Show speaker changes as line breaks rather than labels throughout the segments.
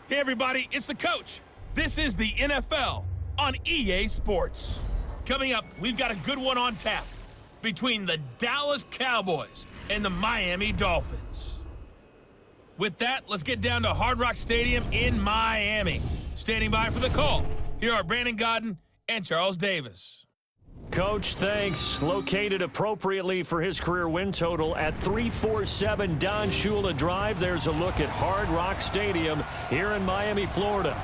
Hey everybody, it's the coach. This is the NFL on EA Sports. Coming up, we've got a good one on tap between the Dallas Cowboys and the Miami Dolphins. With that, let's get down to Hard Rock Stadium in Miami. Standing by for the call, here are Brandon Godden and Charles Davis.
Coach, thanks. Located appropriately for his career win total at 347 Don Shula Drive. There's a look at Hard Rock Stadium here in Miami, Florida.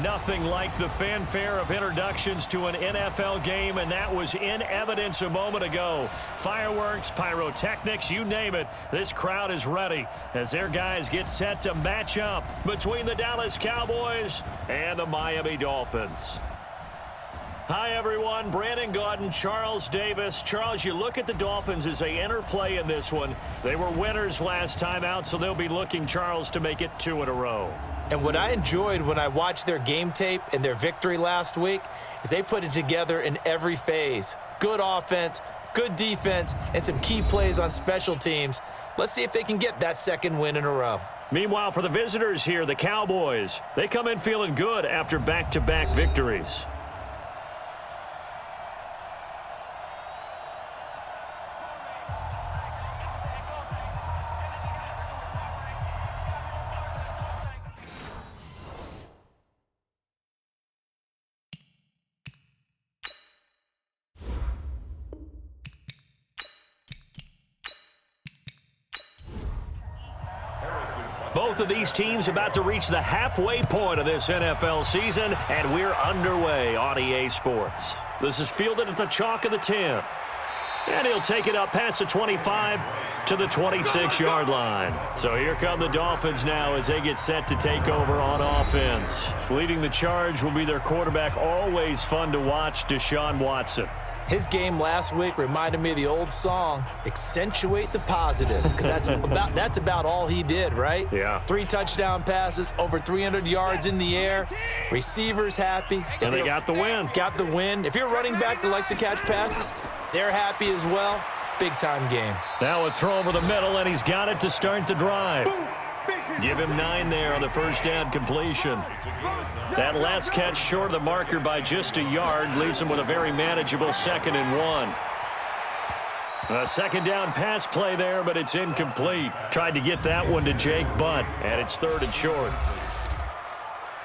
Nothing like the fanfare of introductions to an NFL game, and that was in evidence a moment ago. Fireworks, pyrotechnics, you name it. This crowd is ready as their guys get set to match up between the Dallas Cowboys and the Miami Dolphins. Hi, everyone. Brandon Godden, Charles Davis. Charles, you look at the Dolphins as they enter play in this one. They were winners last time out, so they'll be looking, Charles, to make it 2 in a row.
And what I enjoyed when I watched their game tape and their victory last week is they put it together in every phase. Good offense, good defense, and some key plays on special teams. Let's see if they can get that second win in a row.
Meanwhile, for the visitors here, the Cowboys, they come in feeling good after back-to-back victories. Both of these teams about to reach the halfway point of this NFL season, and we're underway on EA Sports. This is fielded at the chalk of the 10. And he'll take it up past the 25 to the 26-yard line. So here come the Dolphins now as they get set to take over on offense. Leading the charge will be their quarterback, always fun to watch, Deshaun Watson.
His game last week reminded me of the old song, Accentuate the Positive, because that's about all he did, right?
Yeah.
3 touchdown passes, over 300 yards in the air, receivers happy.
And they got the win.
Got the win. If you're a running back that likes to catch passes, they're happy as well. Big-time game.
Now a throw over the middle, and he's got it to start the drive. Give him 9 there on the first down completion. That last catch short of the marker by just a yard leaves him with a very manageable 2nd and 1. A second down pass play there, but it's incomplete. Tried to get that one to Jake Butt, and it's 3rd and short.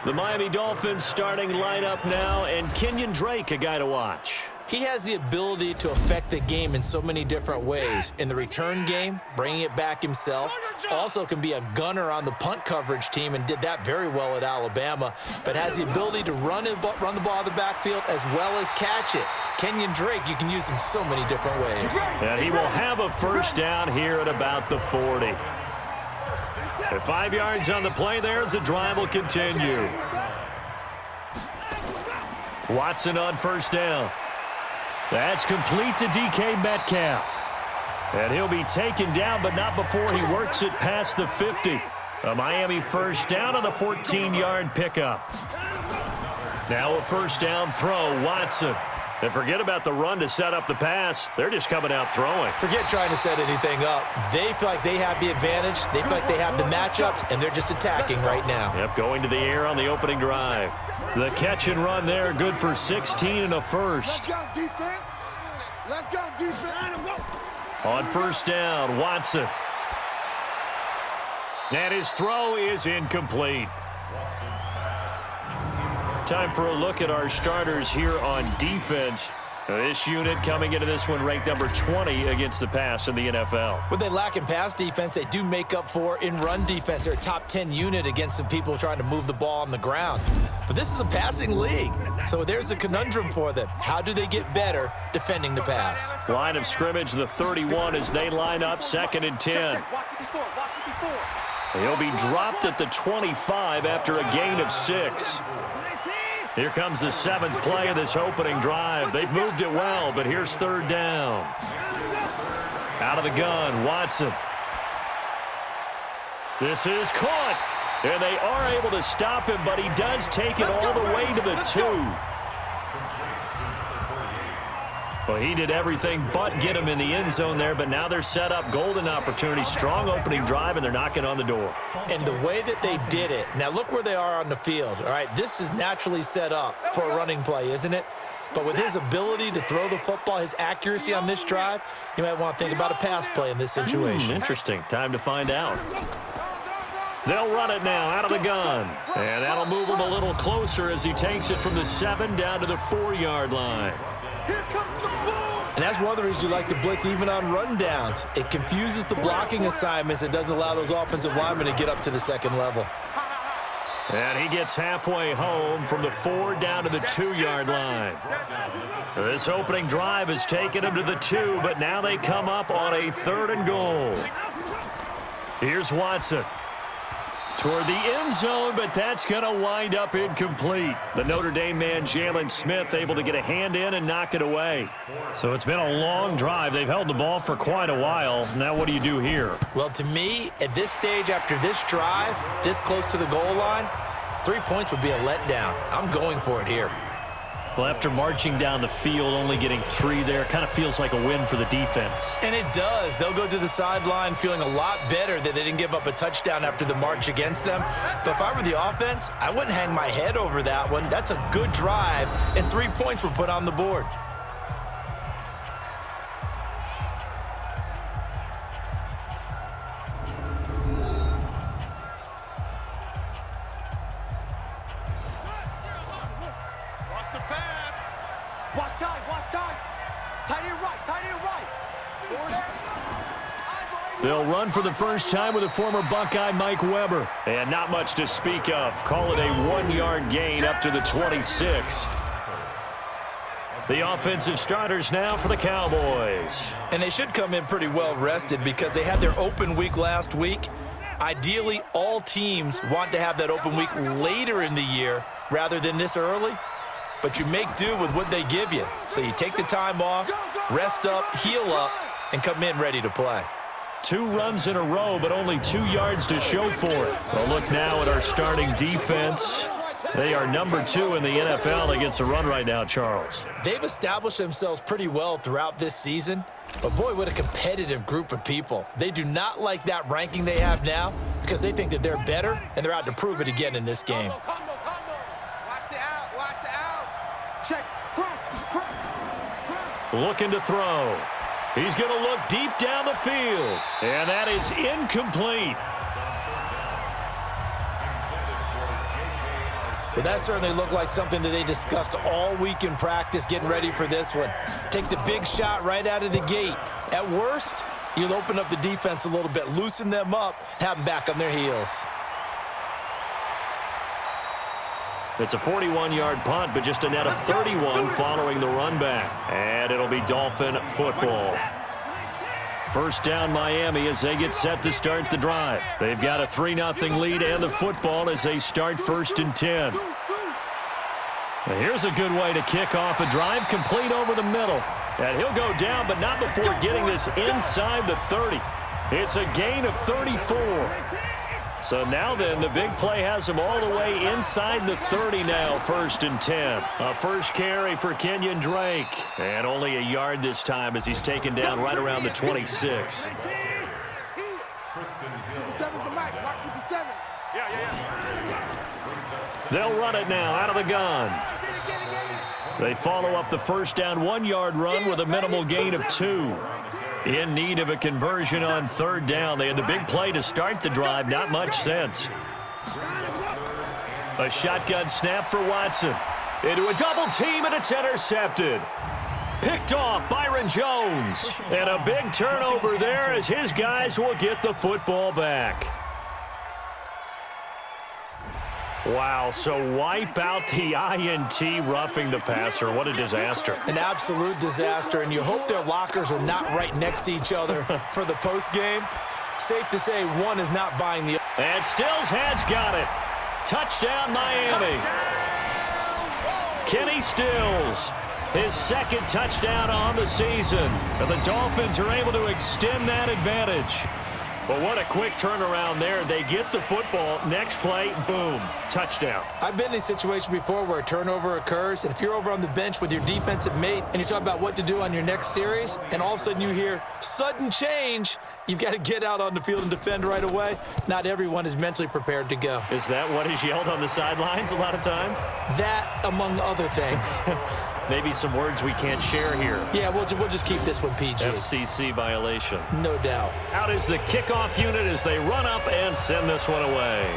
The Miami Dolphins starting lineup now, and Kenyon Drake, a guy to watch.
He has the ability to affect the game in so many different ways. In the return game, bringing it back himself. Also can be a gunner on the punt coverage team and did that very well at Alabama. But has the ability to run the ball out of the backfield as well as catch it. Kenyon Drake, you can use him so many different ways.
And he will have a first down here at about the 40. At 5 yards on the play there as the drive will continue. Watson on first down. That's complete to DK Metcalf. And he'll be taken down, but not before he works it past the 50. A Miami first down on the 14-yard pickup. Now a first down throw, Watson. And forget about the run to set up the pass. They're just coming out throwing.
Forget trying to set anything up. They feel like they have the advantage. They feel like they have the matchups, and they're just attacking right now.
Yep, going to the air on the opening drive. The catch and run there, good for 16 and a first.
Let's go, defense. Let's go, defense.
On first down, Watson. And his throw is incomplete. Time for a look at our starters here on defense. This unit coming into this one ranked number 20 against the pass in the NFL.
What they lack in pass defense, they do make up for in run defense. They're a top 10 unit against the people trying to move the ball on the ground. But this is a passing league, so there's a conundrum for them. How do they get better defending the pass?
Line of scrimmage, the 31 as they line up, 2nd and 10. He'll be dropped at the 25 after a gain of 6. Here comes the 7th play of this opening drive. They've moved it well, but here's 3rd down. Out of the gun, Watson. This is caught, and they are able to stop him, but he does take it all the way to the 2. Well, he did everything but get him in the end zone there, but now they're set up. Golden opportunity, strong opening drive, and they're knocking on the door.
And the way that they did it, now look where they are on the field. All right, this is naturally set up for a running play, isn't it? But with his ability to throw the football, his accuracy on this drive, you might want to think about a pass play in this situation.
Interesting. Time to find out. They'll run it now out of the gun. And that'll move him a little closer as he takes it from the 7 down to the 4-yard line.
And that's one of the reasons you like to blitz even on rundowns. It confuses the blocking assignments. It doesn't allow those offensive linemen to get up to the second level.
And he gets halfway home from the 4 down to the 2-yard line. This opening drive has taken him to the 2, but now they come up on a 3rd and goal. Here's Watson. Toward the end zone, but that's going to wind up incomplete. The Notre Dame man, Jalen Smith, able to get a hand in and knock it away. So it's been a long drive. They've held the ball for quite a while. Now what do you do here?
Well, to me, at this stage, after this drive, this close to the goal line, 3 points would be a letdown. I'm going for it here.
Well, after marching down the field, only getting 3 there, kind of feels like a win for the defense.
And it does. They'll go to the sideline feeling a lot better that they didn't give up a touchdown after the march against them. But if I were the offense, I wouldn't hang my head over that one. That's a good drive, and 3 points were put on the board.
They'll run for the first time with a former Buckeye, Mike Weber. And not much to speak of. Call it a 1-yard gain up to the 26. The offensive starters now for the Cowboys.
And they should come in pretty well rested because they had their open week last week. Ideally, all teams want to have that open week later in the year rather than this early. But you make do with what they give you. So you take the time off, rest up, heal up, and come in ready to play.
2 runs in a row, but only 2 yards to show for it. Well, look now at our starting defense. They are number 2 in the NFL against the run right now, Charles.
They've established themselves pretty well throughout this season. But, boy, what a competitive group of people. They do not like that ranking they have now because they think that they're better, and they're out to prove it again in this game.
Looking to throw. He's going to look deep down the field. And that is incomplete.
Well, that certainly looked like something that they discussed all week in practice getting ready for this one. Take the big shot right out of the gate. At worst, you'll open up the defense a little bit, loosen them up, have them back on their heels.
It's a 41-yard punt, but just a net of 31 following the run back. And it'll be Dolphin football. First down Miami as they get set to start the drive. They've got a 3-0 lead and the football as they start 1st and 10. Well, here's a good way to kick off a drive, complete over the middle. And he'll go down, but not before getting this inside the 30. It's a gain of 34. So now then, the big play has him all the way inside the 30 now, 1st and 10. A first carry for Kenyon Drake. And only a yard this time as he's taken down right around the 26.
57's the mic. Mark 57.
They'll run it now out of the gun. They follow up the first down 1-yard run with a minimal gain of 2. In need of a conversion on 3rd down. They had the big play to start the drive. Not much sense. A shotgun snap for Watson. Into a double team, and it's intercepted. Picked off Byron Jones. And a big turnover there as his guys will get the football back. Wow, so wipe out the INT roughing the passer. What a disaster.
An absolute disaster, and you hope their lockers are not right next to each other for the postgame. Safe to say one is not buying the...
And Stills has got it. Touchdown, Miami. Kenny Stills, his 2nd touchdown on the season. And the Dolphins are able to extend that advantage. Well, what a quick turnaround there. They get the football. Next play, boom, touchdown.
I've been in a situation before where a turnover occurs, and if you're over on the bench with your defensive mate and you talk about what to do on your next series, and all of a sudden you hear sudden change, you've got to get out on the field and defend right away. Not everyone is mentally prepared to go.
Is that what is yelled on the sidelines a lot of times?
That, among other things.
Maybe some words we can't share here.
Yeah, we'll just keep this one PG.
FCC violation.
No doubt.
Out is the kickoff unit as they run up and send this one away.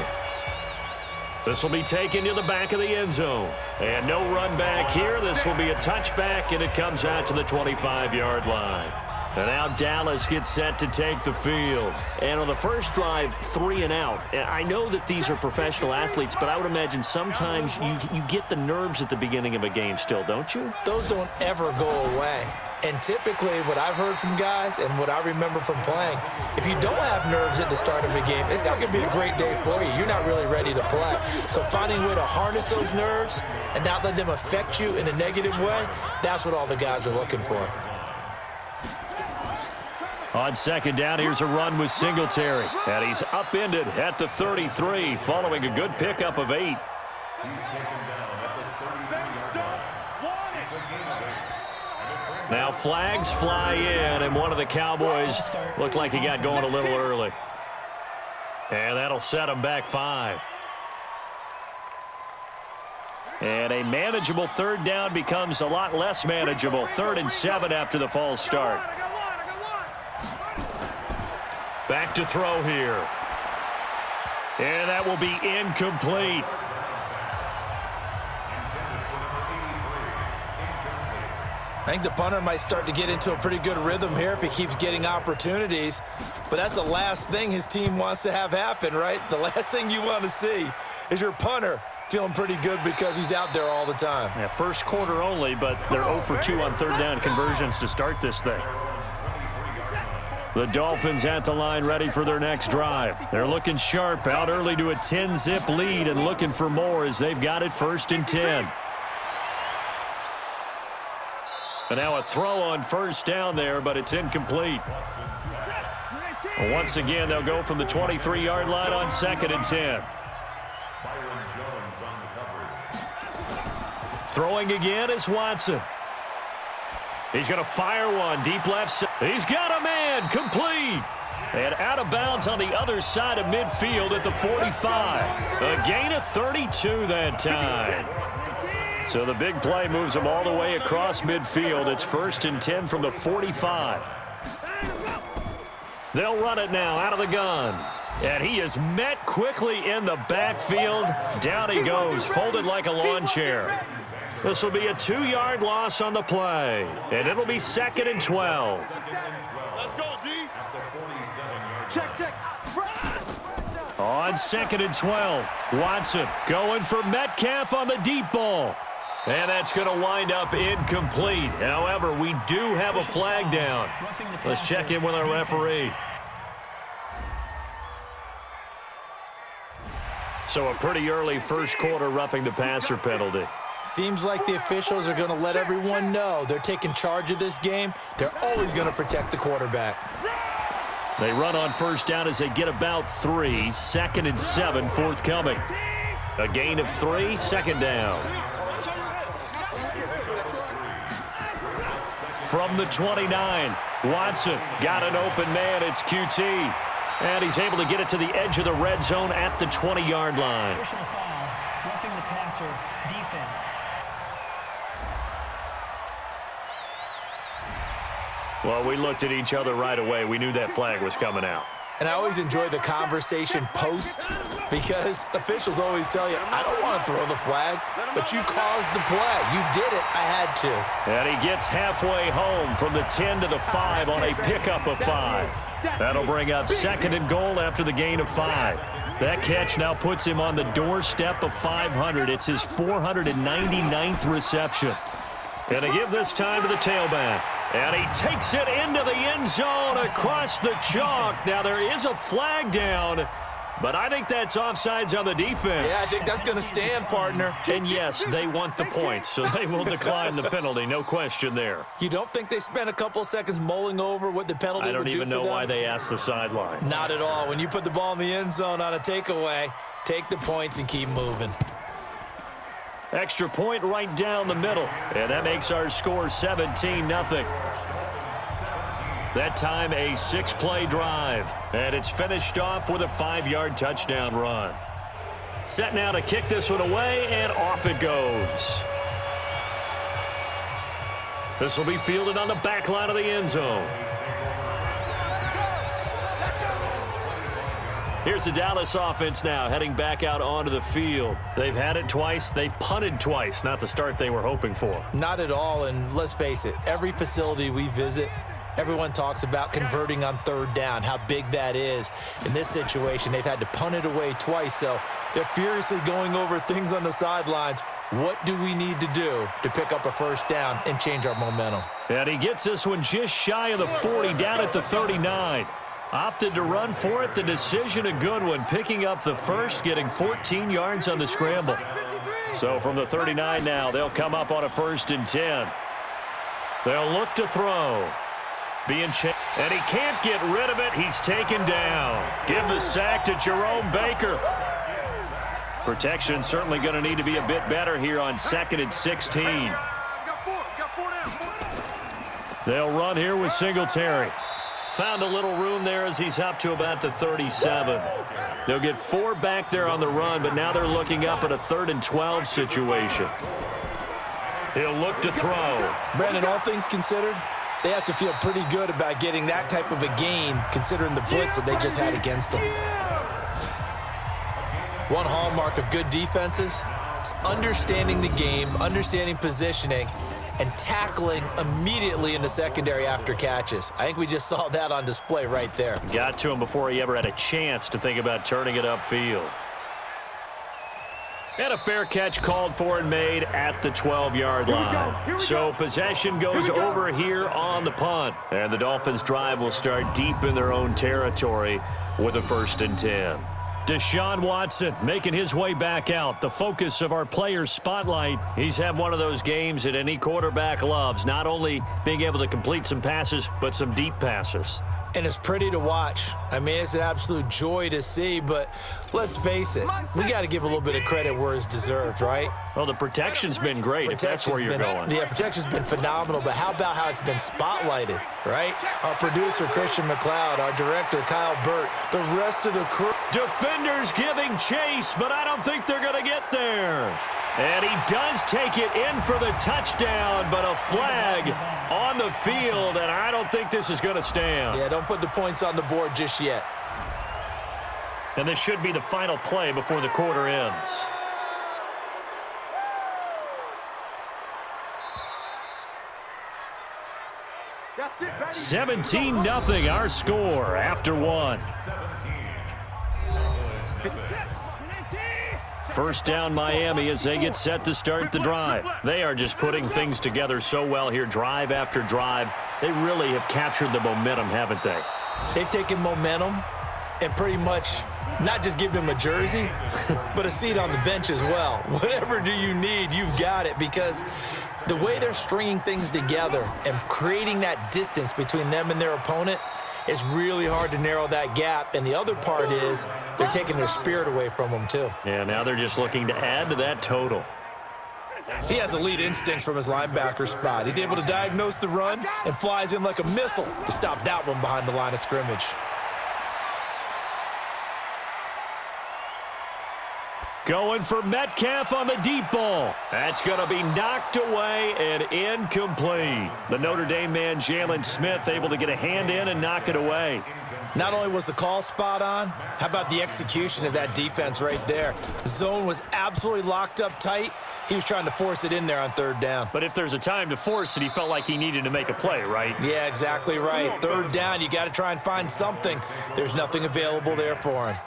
This will be taken to the back of the end zone. And no run back here. This will be a touchback, and it comes out to the 25-yard line. And now Dallas gets set to take the field. And on the first drive, 3 and out. I know that these are professional athletes, but I would imagine sometimes you get the nerves at the beginning of a game still, don't you?
Those don't ever go away. And typically what I've heard from guys and what I remember from playing, if you don't have nerves at the start of a game, it's not going to be a great day for you. You're not really ready to play. So finding a way to harness those nerves and not let them affect you in a negative way, that's what all the guys are looking for.
On second down, here's a run with Singletary. And he's upended at the 33 following a good pickup of 8. Now flags fly in, and one of the Cowboys looked like he got going a little early. And that'll set him back 5. And a manageable third down becomes a lot less manageable. 3rd and 7 after the false start. Back to throw here. And that will be incomplete.
I think the punter might start to get into a pretty good rhythm here if he keeps getting opportunities. But that's the last thing his team wants to have happen, right? The last thing you want to see is your punter feeling pretty good because he's out there all the time.
Yeah, first quarter only, but they're 0 for 2 on third down conversions to start this thing. The Dolphins at the line ready for their next drive. They're looking sharp, out early to a 10-zip lead and looking for more as they've got it 1st and 10. And now a throw on first down there, but it's incomplete. Once again, they'll go from the 23-yard line on 2nd and 10. Throwing again is Watson. He's going to fire one deep left side. He's got a man, complete. And out of bounds on the other side of midfield at the 45. A gain of 32 that time. So the big play moves him all the way across midfield. It's 1st and 10 from the 45. They'll run it now out of the gun. And he is met quickly in the backfield. Down he goes, folded like a lawn chair. This will be a 2-yard loss on the play. And it'll be 2nd and 12.
Let's go, D. Check.
On 2nd and 12, Watson going for Metcalf on the deep ball. And that's going to wind up incomplete. However, we do have a flag down. Let's check in with our referee. So a pretty early first quarter roughing the passer penalty.
Seems like the officials are going to let everyone know they're taking charge of this game. They're always going to protect the quarterback.
They run on first down as they get about 3. 2nd and 7 forthcoming. A gain of 3, 2nd down. From the 29, Watson got an open man. It's QT. And he's able to get it to the edge of the red zone at the 20-yard line.
Personal foul, roughing the passer, defense.
Well, we looked at each other right away. We knew that flag was coming out.
And I always enjoy the conversation post because officials always tell you, I don't want to throw the flag, but you caused the play. You did it. I had to.
And he gets halfway home from the 10 to the 5 on a pickup of 5. That'll bring up 2nd and goal after the gain of 5. That catch now puts him on the doorstep of 500. It's his 499th reception. And to give this time to the tailback. And he takes it into the end zone across the chalk. Now there is a flag down, But I think that's offsides on the defense.
Yeah, I think that's going to stand, partner.
And yes, they want the points, so they will decline the penalty. No question there.
You don't think they spent a couple of seconds mulling over what the penalty would do for them?
I don't even know why they asked the sideline.
Not at all. When you put the ball in the end zone on a takeaway, take the points and keep moving.
Extra point right down the middle, and that makes our score 17-0. That time a 6-play drive, and it's finished off with a 5-yard touchdown run. Set now to kick this one away, and off it goes. This will be fielded on the back line of the end zone. Here's the Dallas offense now heading back out onto the field. They've had it twice. They've punted twice. Not the start they were hoping for.
Not at all, and let's face it, every facility we visit, everyone talks about converting on third down, how big that is. In this situation, they've had to punt it away twice, so they're furiously going over things on the sidelines. What do we need to do to pick up a first down and change our momentum?
And he gets this one just shy of the 40, down at the 39. Opted to run for it. The decision a good one, picking up the first, getting 14 yards on the scramble. So from the 39 now, they'll come up on a 1st and 10. They'll look to throw. And he can't get rid of it. He's taken down. Give the sack to Jerome Baker. Protection certainly going to need to be a bit better here on 2nd and 16. They'll run here with Singletary. Found a little room there as he's up to about the 37. They'll get 4 back there on the run, but now they're looking up at a 3rd and 12 situation. He'll look to throw.
Brandon, all things considered, they have to feel pretty good about getting that type of a gain, considering the blitz that they just had against them. One hallmark of good defenses is understanding the game, understanding positioning, and tackling immediately in the secondary after catches. I think we just saw that on display right there.
Got to him before he ever had a chance to think about turning it upfield. And a fair catch called for and made at the 12-yard line. So possession goes over here on the punt. And the Dolphins' drive will start deep in their own territory with a 1st and 10. Deshaun Watson making his way back out. The focus of our players' spotlight. He's had one of those games that any quarterback loves. Not only being able to complete some passes, but some deep passes.
And it's pretty to watch. I mean, it's an absolute joy to see, but let's face it, we got to give a little bit of credit where it's deserved, right?
Well, the protection's been great, if that's where you're going.
Yeah, protection's been phenomenal, but how about how it's been spotlighted, right? Our producer, Christian McLeod, our director, Kyle Burt, the rest of the crew.
Defenders giving chase, but I don't think they're going to get there. And he does take it in for the touchdown, but a flag on the field, and I don't think this is going to stand.
Yeah, don't put the points on the board just yet.
And this should be the final play before the quarter ends.
That's it,
17-0 our score after 1. First down Miami as they get set to start the drive. They are just putting things together so well here, drive after drive. They really have captured the momentum, haven't they?
They've taken momentum and pretty much not just given them a jersey, but a seat on the bench as well. Whatever do you need, you've got it, because the way they're stringing things together and creating that distance between them and their opponent, it's really hard to narrow that gap. And the other part is they're taking their spirit away from them, too.
Yeah, now they're just looking to add to that total.
He has elite instincts from his linebacker spot. He's able to diagnose the run and flies in like a missile to stop that one behind the line of scrimmage.
Going for Metcalf on the deep ball. That's going to be knocked away and incomplete. The Notre Dame man, Jalen Smith, able to get a hand in and knock it away.
Not only was the call spot on, how about the execution of that defense right there? The zone was absolutely locked up tight. He was trying to force it in there on 3rd down.
But if there's a time to force it, he felt like he needed to make a play, right?
Yeah, exactly right. 3rd down, you got to try and find something. There's nothing available there for him.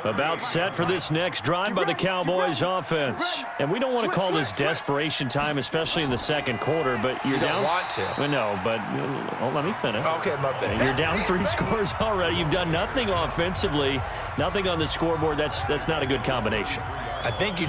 About set for this next drive by the Cowboys offense. And we don't want to call this desperation time, especially in the second quarter, but you're down.
You don't want to.
Well, no, but let me finish.
Okay, my bad.
You're down 3 scores already. You've done nothing offensively, nothing on the scoreboard. That's not a good combination.
I think you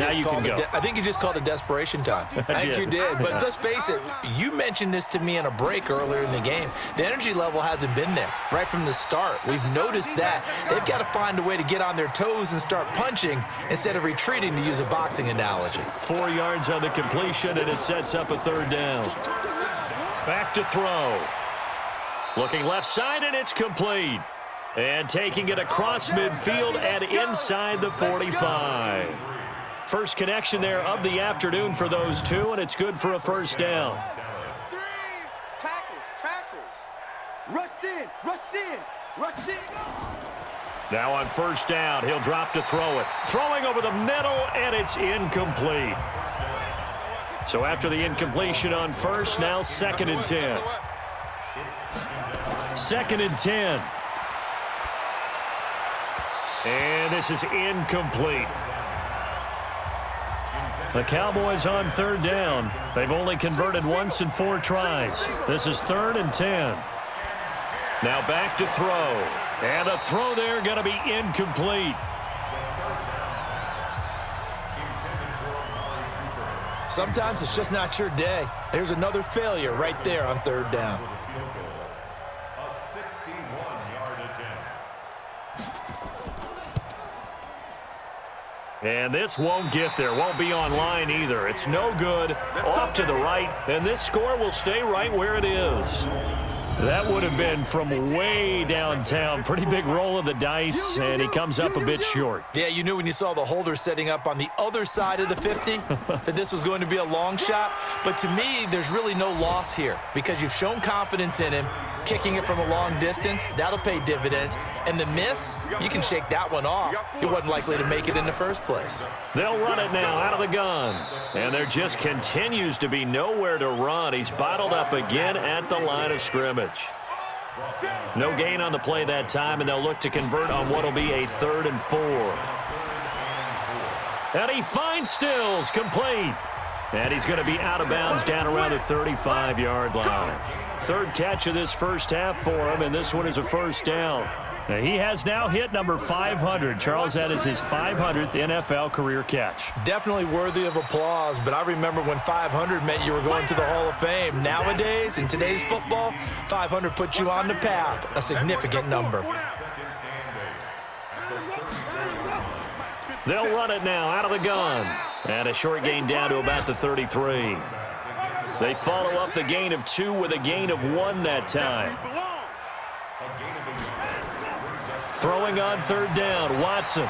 just called it desperation time. I think you did. But let's face it, you mentioned this to me in a break earlier in the game. The energy level hasn't been there right from the start. We've noticed that. They've got to find a way to get on their toes and start punching instead of retreating, to use a boxing analogy.
4 yards on the completion, and it sets up a third down. Back to throw. Looking left side, and it's complete. And taking it across midfield and inside the 45. First connection there of the afternoon for those two, and it's good for a first down.
Tackles. Rush in.
Now on first down, he'll drop to throw it. Throwing over the middle, and it's incomplete. So after the incompletion on first, now 2nd and 10. 2nd and 10. And this is incomplete. The Cowboys on third down. They've only converted once in 4 tries. This is 3rd and 10. Now back to throw. And a throw there going to be incomplete.
Sometimes it's just not your day. There's another failure right there on 3rd down.
A 61-yard attempt.
And this won't get there. Won't be online either. It's no good. Off to the right. And this score will stay right where it is. That would have been from way downtown. Pretty big roll of the dice, and he comes up a bit short.
Yeah, you knew when you saw the holder setting up on the other side of the 50 that this was going to be a long shot. But to me, there's really no loss here because you've shown confidence in him. Kicking it from a long distance, that'll pay dividends. And the miss, you can shake that one off. He wasn't likely to make it in the first place.
They'll run it now out of the gun. And there just continues to be nowhere to run. He's bottled up again at the line of scrimmage. No gain on the play that time, and they'll look to convert on what will be a 3rd and 4. And he finds Stills, complete. And he's going to be out of bounds down around the 35-yard line. 3rd catch of this first half for him, and this one is a first down. Now, he has now hit number 500. Charles, that is his 500th NFL career catch.
Definitely worthy of applause, but I remember when 500 meant you were going to the Hall of Fame. Nowadays, in today's football, 500 puts you on the path, a significant number.
They'll run it now out of the gun. And a short gain down to about the 33. They follow up the gain of 2 with a gain of 1 that time. Throwing on 3rd down, Watson.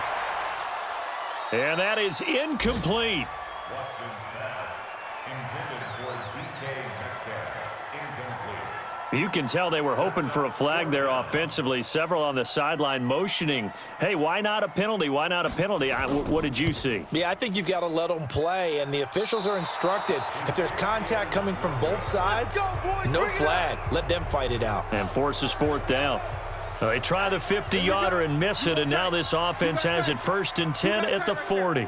And that is incomplete.
Watson's pass intended for DK Metcalf. Incomplete.
You can tell they were hoping for a flag there offensively. Several on the sideline motioning, hey, why not a penalty? Why not a penalty? What did you see?
Yeah, I think you've got to let them play, and the officials are instructed, if there's contact coming from both sides, no flag. Let them fight it out.
And forces 4th down. They try the 50-yarder and miss it, and now this offense has it 1st and 10 at the 40.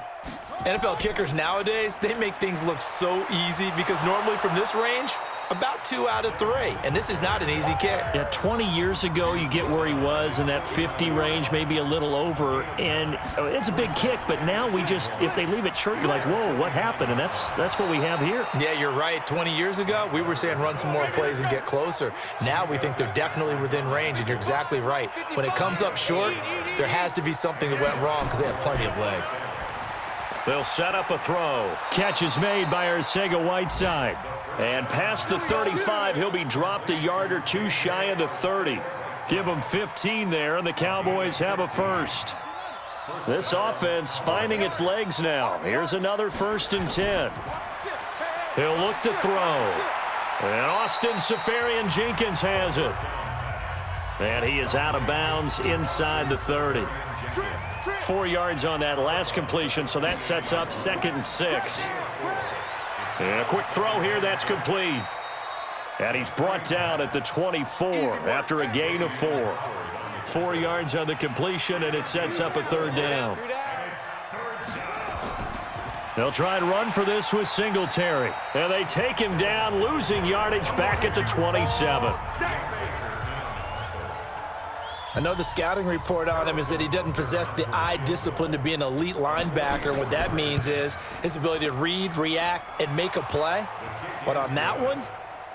NFL kickers nowadays, they make things look so easy because normally from this range, about 2 out of 3, and this is not an easy kick.
Yeah, 20 years ago, you get where he was in that 50 range, maybe a little over, and it's a big kick, but now we just, if they leave it short, you're like, whoa, what happened? And that's what we have here.
Yeah, you're right. 20 years ago, we were saying run some more plays and get closer. Now we think they're definitely within range, and you're exactly right. When it comes up short, there has to be something that went wrong because they have plenty of leg.
They'll set up a throw. Catch is made by Arcega-Whiteside. And past the 35, he'll be dropped a yard or 2 shy of the 30. Give him 15 there, and the Cowboys have a first. This offense finding its legs now. Here's another 1st and 10. He'll look to throw. And Austin Seferian-Jenkins has it. And he is out of bounds inside the 30. 4 yards on that last completion, so that sets up 2nd and 6. And a quick throw here, that's complete. And he's brought down at the 24 after a gain of 4. 4 yards on the completion, and it sets up a 3rd down. They'll try and run for this with Singletary. And they take him down, losing yardage back at the 27.
I know the scouting report on him is that he doesn't possess the eye discipline to be an elite linebacker. What that means is his ability to read, react, and make a play. But on that one,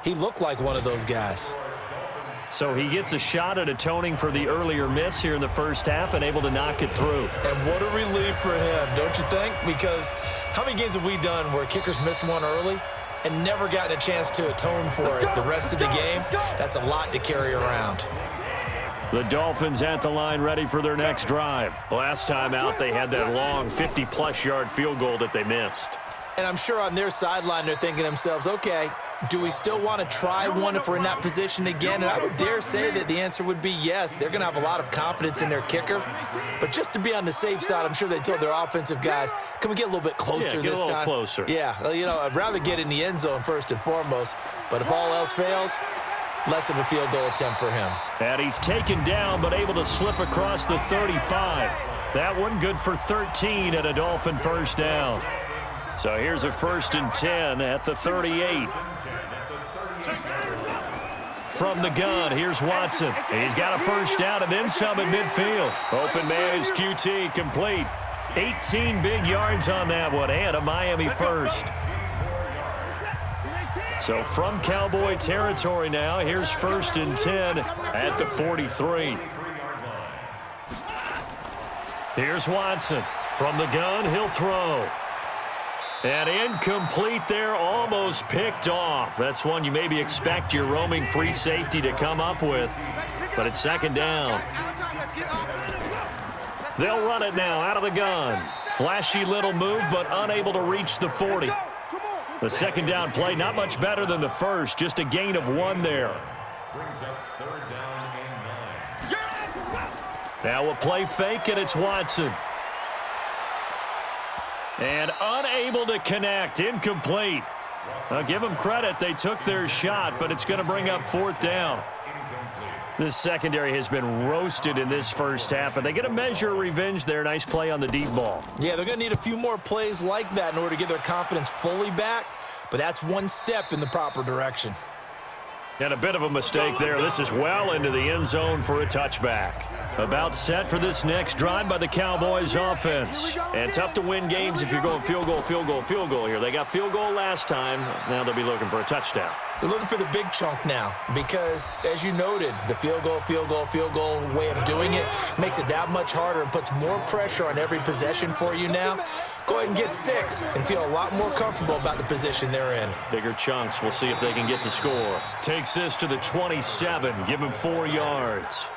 he looked like one of those guys.
So he gets a shot at atoning for the earlier miss here in the first half and able to knock it through.
And what a relief for him, don't you think? Because how many games have we done where kickers missed one early and never gotten a chance to atone for it the rest of the game? That's a lot to carry around.
The Dolphins at the line ready for their next drive. Last time out, they had that long 50-plus yard field goal that they missed.
And I'm sure on their sideline they're thinking to themselves, okay, do we still want to try one if we're in that position again? And I would dare say that the answer would be yes. They're going to have a lot of confidence in their kicker. But just to be on the safe side, I'm sure they told their offensive guys, can we get a little bit closer this time?
Get a little closer.
Yeah, you know, I'd rather get in the end zone first and foremost. But if all else fails, less of a field goal attempt for him.
And he's taken down but able to slip across the 35. That one good for 13 and a Dolphin 1st down. So here's a 1st and 10 at the 38. From the gun, here's Watson. He's got a 1st down and then some at midfield. Open man is QT, complete. 18 big yards on that one and a Miami 1st. So from Cowboy territory now, here's 1st and 10 at the 43. Here's Watson. From the gun, he'll throw. And incomplete there, almost picked off. That's one you maybe expect your roaming free safety to come up with. But it's 2nd down. They'll run it now out of the gun. Flashy little move, but unable to reach the 40. The 2nd down play, not much better than the first, just a gain of 1 there.
Brings up 3rd down and 9.
Now a play fake, and it's Watson. And unable to connect, incomplete. I'll give them credit, they took their shot, but it's going to bring up 4th down. This secondary has been roasted in this first half, but they get a measure of revenge there. Nice play on the deep ball.
Yeah, they're going to need a few more plays like that in order to get their confidence fully back, but that's one step in the proper direction.
And a bit of a mistake there. This is well into the end zone for a touchback. About set for this next drive by the Cowboys offense. And tough to win games if you're going field goal, field goal, field goal here. They got field goal last time. Now they'll be looking for a touchdown.
They're looking for the big chunk now because, as you noted, the field goal way of doing it makes it that much harder and puts more pressure on every possession for you now. Go ahead and get 6 and feel a lot more comfortable about the position they're in.
Bigger chunks. We'll see if they can get the score. Takes this to the 27. Give him 4 yards.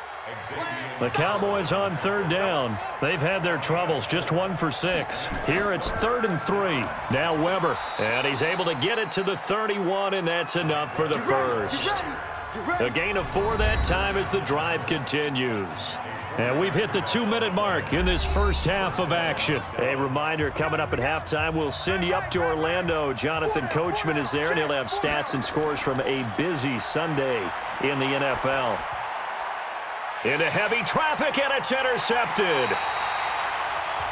The Cowboys on 3rd down. They've had their troubles, just 1 for 6. Here it's 3rd and 3. Now Weber, and he's able to get it to the 31, and that's enough for the 1st. A gain of 4 that time as the drive continues. And we've hit the 2-minute mark in this first half of action. A reminder, coming up at halftime, we'll send you up to Orlando. Jonathan Coachman is there, and he'll have stats and scores from a busy Sunday in the NFL. Into heavy traffic, and it's intercepted.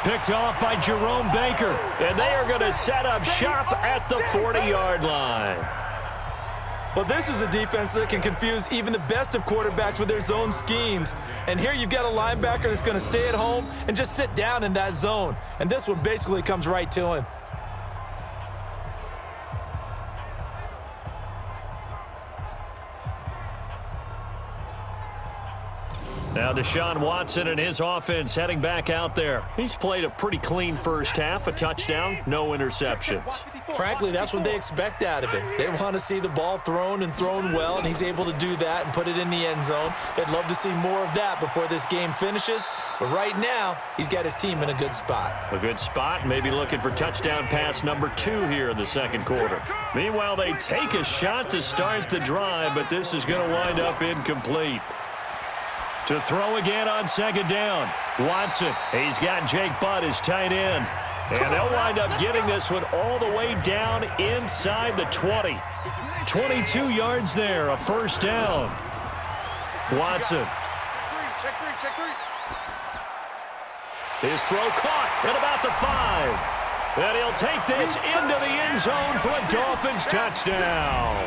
Picked off by Jerome Baker, and they are going to set up shop at the 40-yard line.
Well, this is a defense that can confuse even the best of quarterbacks with their zone schemes. And here you've got a linebacker that's going to stay at home and just sit down in that zone. And this one basically comes right to him.
Now Deshaun Watson and his offense heading back out there. He's played a pretty clean first half, a touchdown, no interceptions.
Frankly, that's what they expect out of it. They want to see the ball thrown and thrown well, and he's able to do that and put it in the end zone. They'd love to see more of that before this game finishes. But right now, he's got his team in a good spot.
A good spot, maybe looking for touchdown pass number 2 here in the second quarter. Meanwhile, they take a shot to start the drive, but this is going to wind up incomplete. To throw again on 2nd down. Watson, he's got Jake Butt, his tight end. And they'll wind up getting this one all the way down inside the 20. 22 yards there, a 1st down. Watson
Check three.
His throw caught at about the 5. And he'll take this into the end zone for a Dolphins touchdown.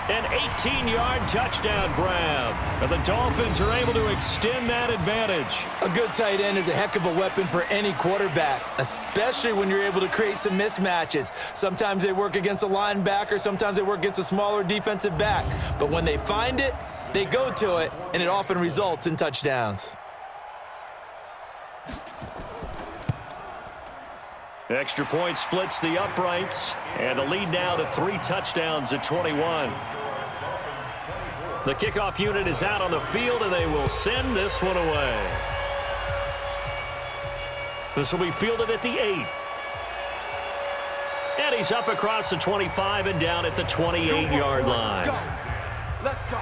An 18-yard touchdown grab. And the Dolphins are able to extend that advantage.
A good tight end is a heck of a weapon for any quarterback, especially when you're able to create some mismatches. Sometimes they work against a linebacker, sometimes they work against a smaller defensive back. But when they find it, they go to it, and it often results in touchdowns.
Extra point splits the uprights, and the lead now to 3 touchdowns at 21. The kickoff unit is out on the field, and they will send this one away. This will be fielded at the 8. And he's up across the 25 and down at the 28-yard line.
Let's go.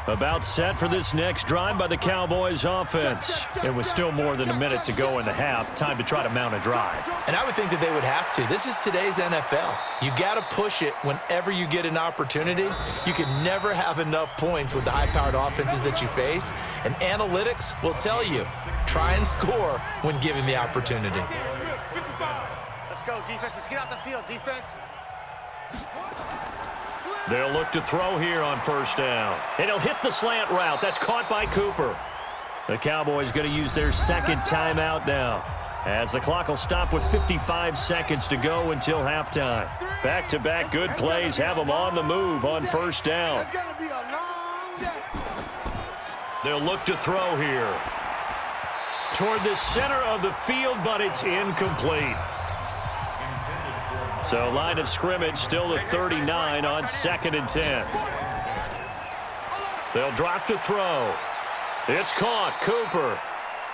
About set for this next drive by the Cowboys offense. It was still more than a minute to go in the half. Time to try to mount a drive.
And I would think that they would have to. This is today's NFL. You got to push it whenever you get an opportunity. You can never have enough points with the high-powered offenses that you face. And analytics will tell you, try and score when given the opportunity.
Let's go, defense. Let's get out the field, defense.
They'll look to throw here on first down. And he'll hit the slant route. That's caught by Cooper. The Cowboys going to use their second timeout now, as the clock will stop with 55 seconds to go until halftime. Back-to-back good plays have them on the move on first down.
It's gonna be a long day.
They'll look to throw here toward the center of the field, but it's incomplete. So line of scrimmage still the 39 on 2nd and 10. They'll drop to throw. It's caught. Cooper.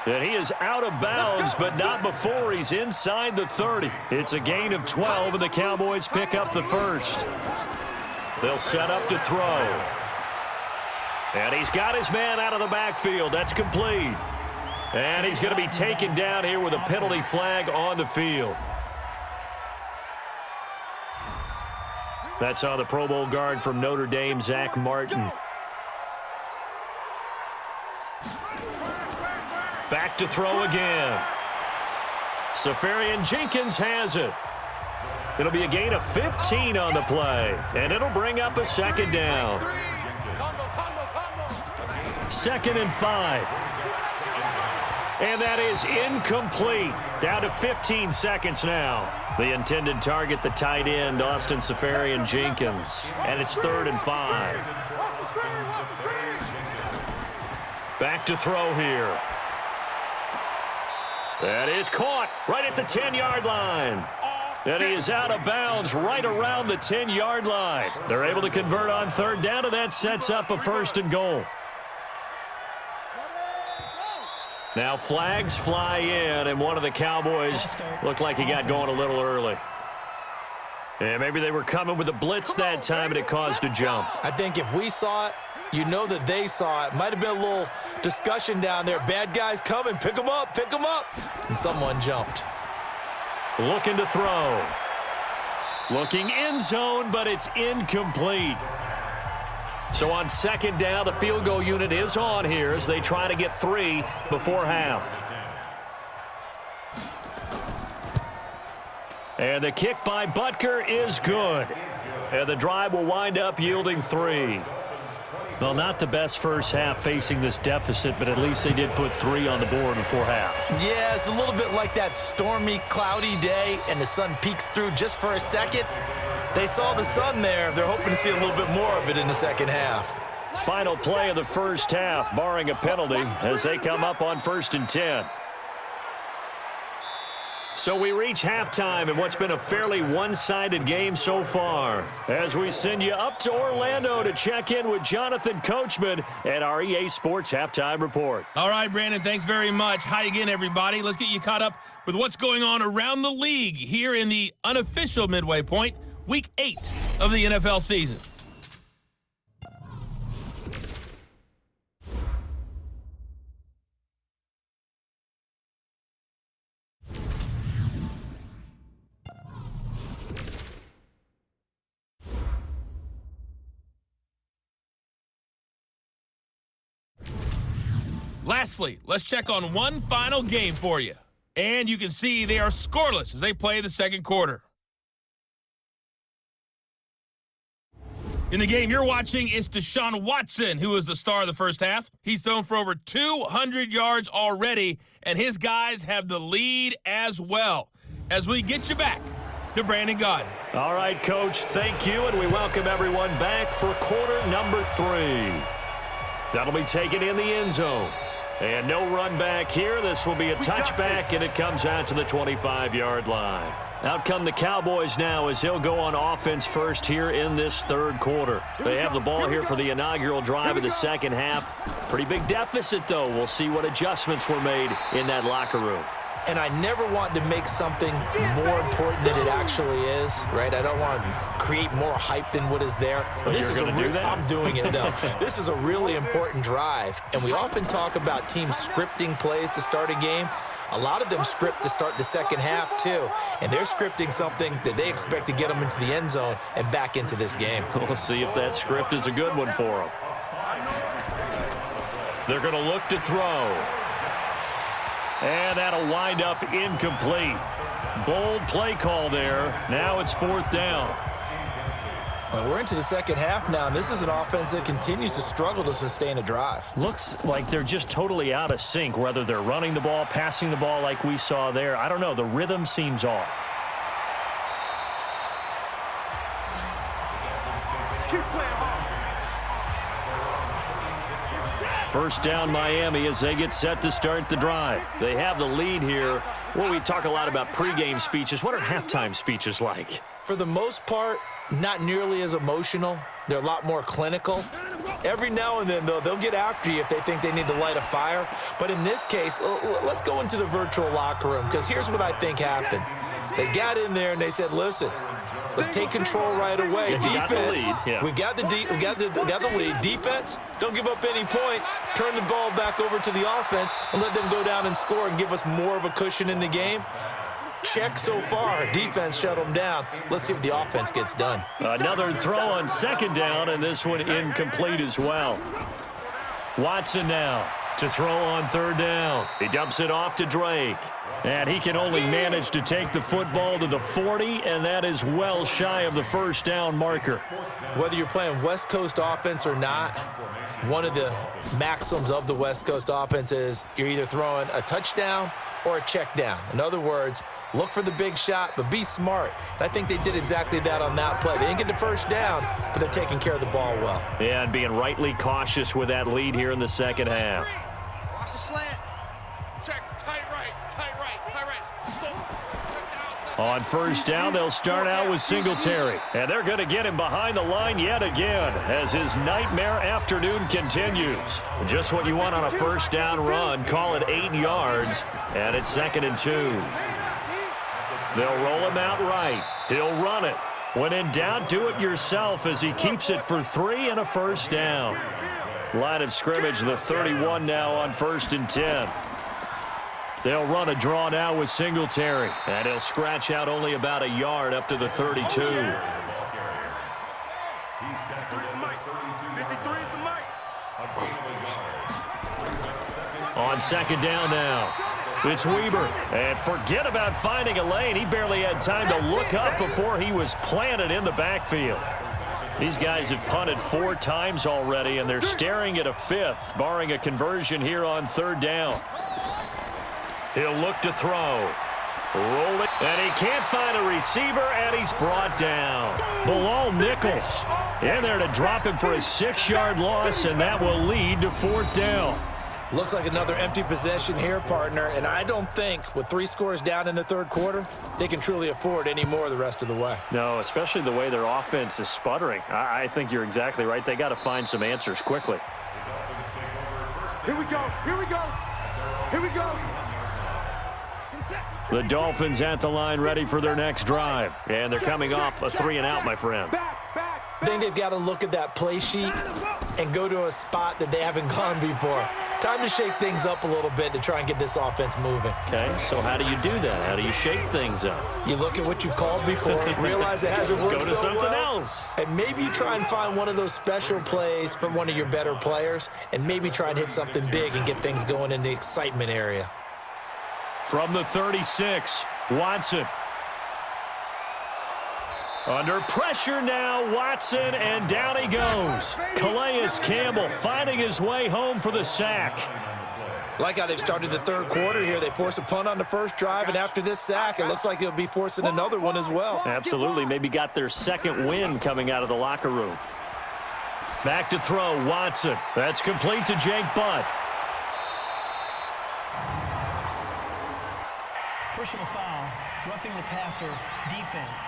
And he is out of bounds, but not before he's inside the 30. It's a gain of 12, and the Cowboys pick up the first. They'll set up to throw. And he's got his man out of the backfield. That's complete. And he's going to be taken down here with a penalty flag on the field. That's on the Pro Bowl guard from Notre Dame, Zach Martin. Back to throw again. Safarian-Jenkins has it. It'll be a gain of 15 on the play, and it'll bring up a second down. 2nd and 5. And that is incomplete. Down to 15 seconds now. The intended target, the tight end, Austin Safarian-Jenkins. And it's 3rd and 5. Back to throw here. That is caught right at the 10-yard line. And he is out of bounds right around the 10-yard line. They're able to convert on 3rd down, and that sets up a 1st and goal. Now flags fly in, and one of the Cowboys looked like he got going a little early. And maybe they were coming with a blitz that time, and it caused a jump.
I think if we saw it, you know that they saw it. Might have been a little discussion down there. Bad guys coming. Pick them up. Pick them up. And someone jumped.
Looking to throw. Looking end zone, but it's incomplete. So on 2nd down, the field goal unit is on here as they try to get 3 before half. And the kick by Butker is good. And the drive will wind up yielding 3. Well, not the best first half facing this deficit, but at least they did put 3 on the board before half.
Yeah, it's a little bit like that stormy, cloudy day, and the sun peeks through just for a second. They saw the sun there. They're hoping to see a little bit more of it in the second half.
Final play of the first half, barring a penalty, as they come up on 1st and 10. So we reach halftime in what's been a fairly one-sided game so far, as we send you up to Orlando to check in with Jonathan Coachman at our EA Sports Halftime Report.
All right, Brandon, thanks very much. Hi again, everybody. Let's get you caught up with what's going on around the league here in the unofficial midway point, Week 8 of the NFL season. Lastly, let's check on one final game for you. And you can see they are scoreless as they play the second quarter. In the game you're watching, it's Deshaun Watson, who is the star of the first half. He's thrown for over 200 yards already, and his guys have the lead as well. As we get you back to Brandon Gaudin.
All right, Coach, thank you, and we welcome everyone back for quarter number 3. That'll be taken in the end zone. And no run back here. This will be a touchback, and it comes out to the 25-yard line. Out come the Cowboys now as they'll go on offense first here in this third quarter. They have the ball here for the inaugural drive of the second half. Pretty big deficit, though. We'll see what adjustments were made in that locker room.
And I never want to make something more important than it actually is, right? I don't want to create more hype than what is there.
But
this is I'm doing it, though. This is a really important drive. And we often talk about teams scripting plays to start a game. A lot of them script to start the second half, too. And they're scripting something that they expect to get them into the end zone and back into this game.
We'll see if that script is a good one for them. They're going to look to throw. And that'll wind up incomplete. Bold play call there. Now it's fourth down.
Well, we're into the second half now, and this is an offense that continues to struggle to sustain a drive.
Looks like they're just totally out of sync, whether they're running the ball, passing the ball like we saw there. I don't know. The rhythm seems off. First down, Miami, as they get set to start the drive. They have the lead here. Well, we talk a lot about pregame speeches. What are halftime speeches like?
For the most part, not nearly as emotional. They're a lot more clinical. Every now and then, though, they'll get after you if they think they need to light a fire. But in this case, let's go into the virtual locker room, because here's what I think happened. They got in there and they said, listen, let's take control right away. Defense, we got the lead. Defense, don't give up any points. Turn the ball back over to the offense and let them go down and score and give us more of a cushion in the game. Check so far. Defense shut them down. Let's see if the offense gets done.
Another throw on second down, and this one incomplete as well. Watson now to throw on third down. He dumps it off to Drake. And he can only manage to take the football to the 40, and that is well shy of the first down marker.
Whether you're playing West Coast offense or not, one of the maxims of the West Coast offense is you're either throwing a touchdown or a check down. In other words, look for the big shot, but be smart. And I think they did exactly that on that play. They didn't get the first down, but they're taking care of the ball well.
Yeah, and being rightly cautious with that lead here in the second half.
Watch the slant. Check, tight right, tight right, tight right.
On first down, they'll start out with Singletary. And they're going to get him behind the line yet again as his nightmare afternoon continues. Just what you want on a first down run. Call it 8 yards, and it's 2nd and 2. They'll roll him out right. He'll run it. When in doubt, do it yourself as he keeps it for 3 and a first down. Line of scrimmage, the 31 now on 1st and 10. They'll run a draw now with Singletary, and he'll scratch out only about a yard up to the 32. On second down now, it's Weber. And forget about finding a lane. He barely had time to look up before he was planted in the backfield. These guys have punted 4 times already, and they're staring at a 5th, barring a conversion here on third down. He'll look to throw. Roll it. And he can't find a receiver, and he's brought down. Bilal Nichols in there to drop him for a 6-yard loss, and that will lead to 4th down.
Looks like another empty possession here, partner, and I don't think with 3 scores down in the third quarter, they can truly afford any more the rest of the way.
No, especially the way their offense is sputtering. I think you're exactly right. They got to find some answers quickly.
Here we go, here we go, here we go.
The Dolphins at the line ready for their next drive. And they're coming off a 3 and out, my friend.
I think they've got to look at that play sheet and go to a spot that they haven't gone before. Time to shake things up a little bit to try and get this offense moving.
Okay, so how do you do that? How do you shake things up?
You look at what you've called before, realize it hasn't worked
Go to
so
something
well,
else.
and maybe you try and find one of those special plays from one of your better players, and maybe try and hit something big and get things going in the excitement area.
From the 36, Watson. Under pressure now, Watson, and down he goes. Calais Campbell finding his way home for the sack.
Like how they've started the third quarter here. They force a punt on the first drive, and after this sack, it looks like they'll be forcing another one as well.
Absolutely. Maybe got their second win coming out of the locker room. Back to throw, Watson. That's complete to Jake Butt.
Personal foul, roughing the passer, defense.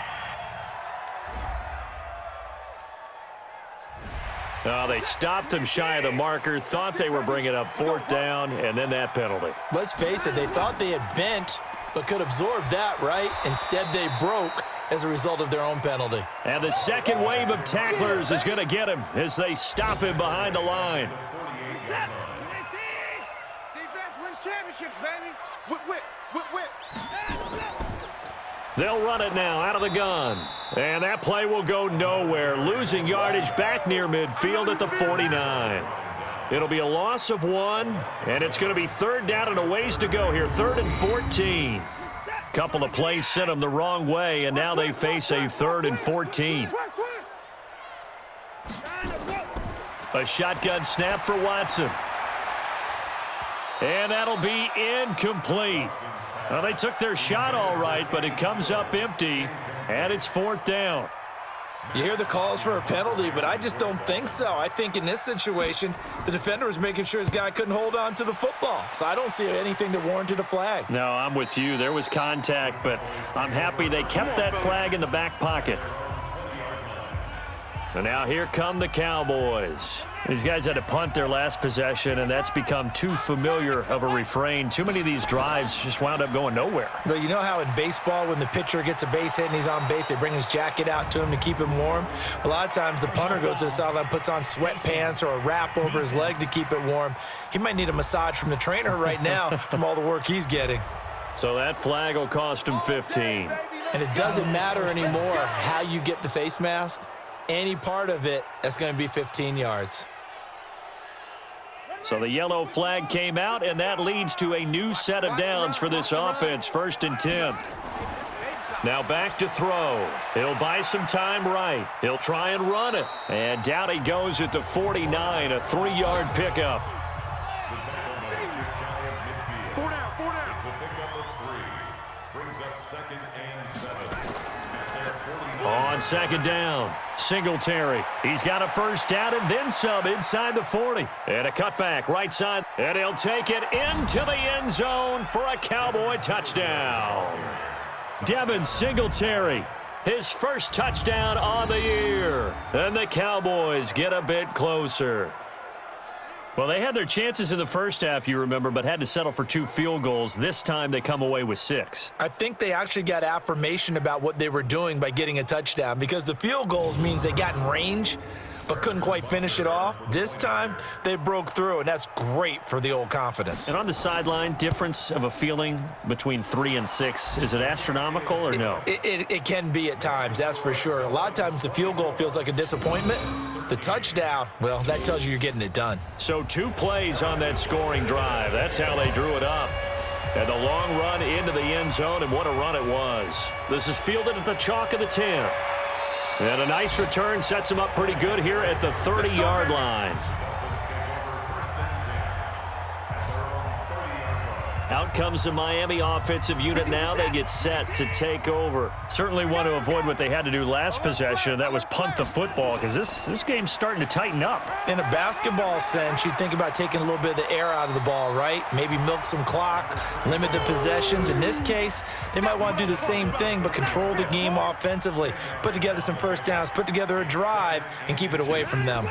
Oh, they stopped him shy of the marker, thought they were bringing up fourth down, and then that penalty.
Let's face it, they thought they had bent, but could absorb that, right? Instead, they broke as a result of their own penalty.
And the second wave of tacklers is going to get him as they stop him behind the line.
Defense wins championships, baby. Whip, whip, whip, whip.
They'll run it now out of the gun. And that play will go nowhere. Losing yardage back near midfield at the 49. It'll be a loss of 1, and it's going to be third down and a ways to go here. 3rd and 14. Couple of plays sent them the wrong way, and now they face a 3rd and 14. A shotgun snap for Watson. And that'll be incomplete. Well, they took their shot all right, but it comes up empty, and it's 4th down.
You hear the calls for a penalty, but I just don't think so. I think in this situation, the defender was making sure his guy couldn't hold on to the football. So I don't see anything that warranted a flag.
No, I'm with you. There was contact, but I'm happy they kept that flag in the back pocket. And now here come the Cowboys. These guys had to punt their last possession, and that's become too familiar of a refrain. Too many of these drives just wound up going nowhere.
But you know how in baseball, when the pitcher gets a base hit and he's on base, they bring his jacket out to him to keep him warm? A lot of times the punter goes to the sideline, puts on sweatpants or a wrap over his leg to keep it warm. He might need a massage from the trainer right now from all the work he's getting.
So that flag will cost him 15.
And it doesn't matter anymore how you get the face mask. Any part of it, that's going to be 15 yards.
So the yellow flag came out, and that leads to a new set of downs for this offense. 1st and 10. Now back to throw. He'll buy some time right. He'll try and run it. And down he goes at the 49, a 3-yard pickup.
4 down, 4 down.
It's a pickup of 3. Brings up 2nd and 7.
On 2nd down, Singletary. He's got a first down and then some inside the 40. And a cutback right side. And he'll take it into the end zone for a Cowboy touchdown. Devin Singletary, his first touchdown on the year. And the Cowboys get a bit closer. Well, they had their chances in the first half, you remember, but had to settle for 2 field goals. This time they come away with 6.
I think they actually got affirmation about what they were doing by getting a touchdown, because the field goals means they got in range but couldn't quite finish it off. This time they broke through, and that's great for the old confidence.
And on the sideline, difference of a feeling between 3 and 6, is it astronomical or no?
It can be at times, that's for sure. A lot of times the field goal feels like a disappointment. The touchdown, well, that tells you you're getting it done.
So 2 plays on that scoring drive. That's how they drew it up. And the long run into the end zone, and what a run it was. This is fielded at the chalk of the 10. And a nice return sets him up pretty good here at the 30-yard line. Out comes the Miami offensive unit now. They get set to take over. Certainly want to avoid what they had to do last possession, and that was punt the football, because this game's starting to tighten up.
In a basketball sense, you think about taking a little bit of the air out of the ball, right? Maybe milk some clock, limit the possessions. In this case, they might want to do the same thing, but control the game offensively. Put together some first downs, put together a drive, and keep it away from them.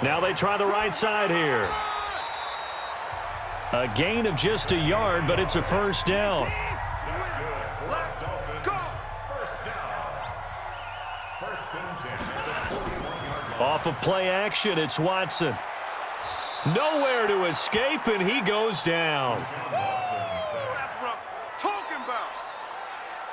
Now they try the right side here. A gain of just a yard, but it's a first down. Off of play action, it's Watson. Nowhere to escape, and he goes down.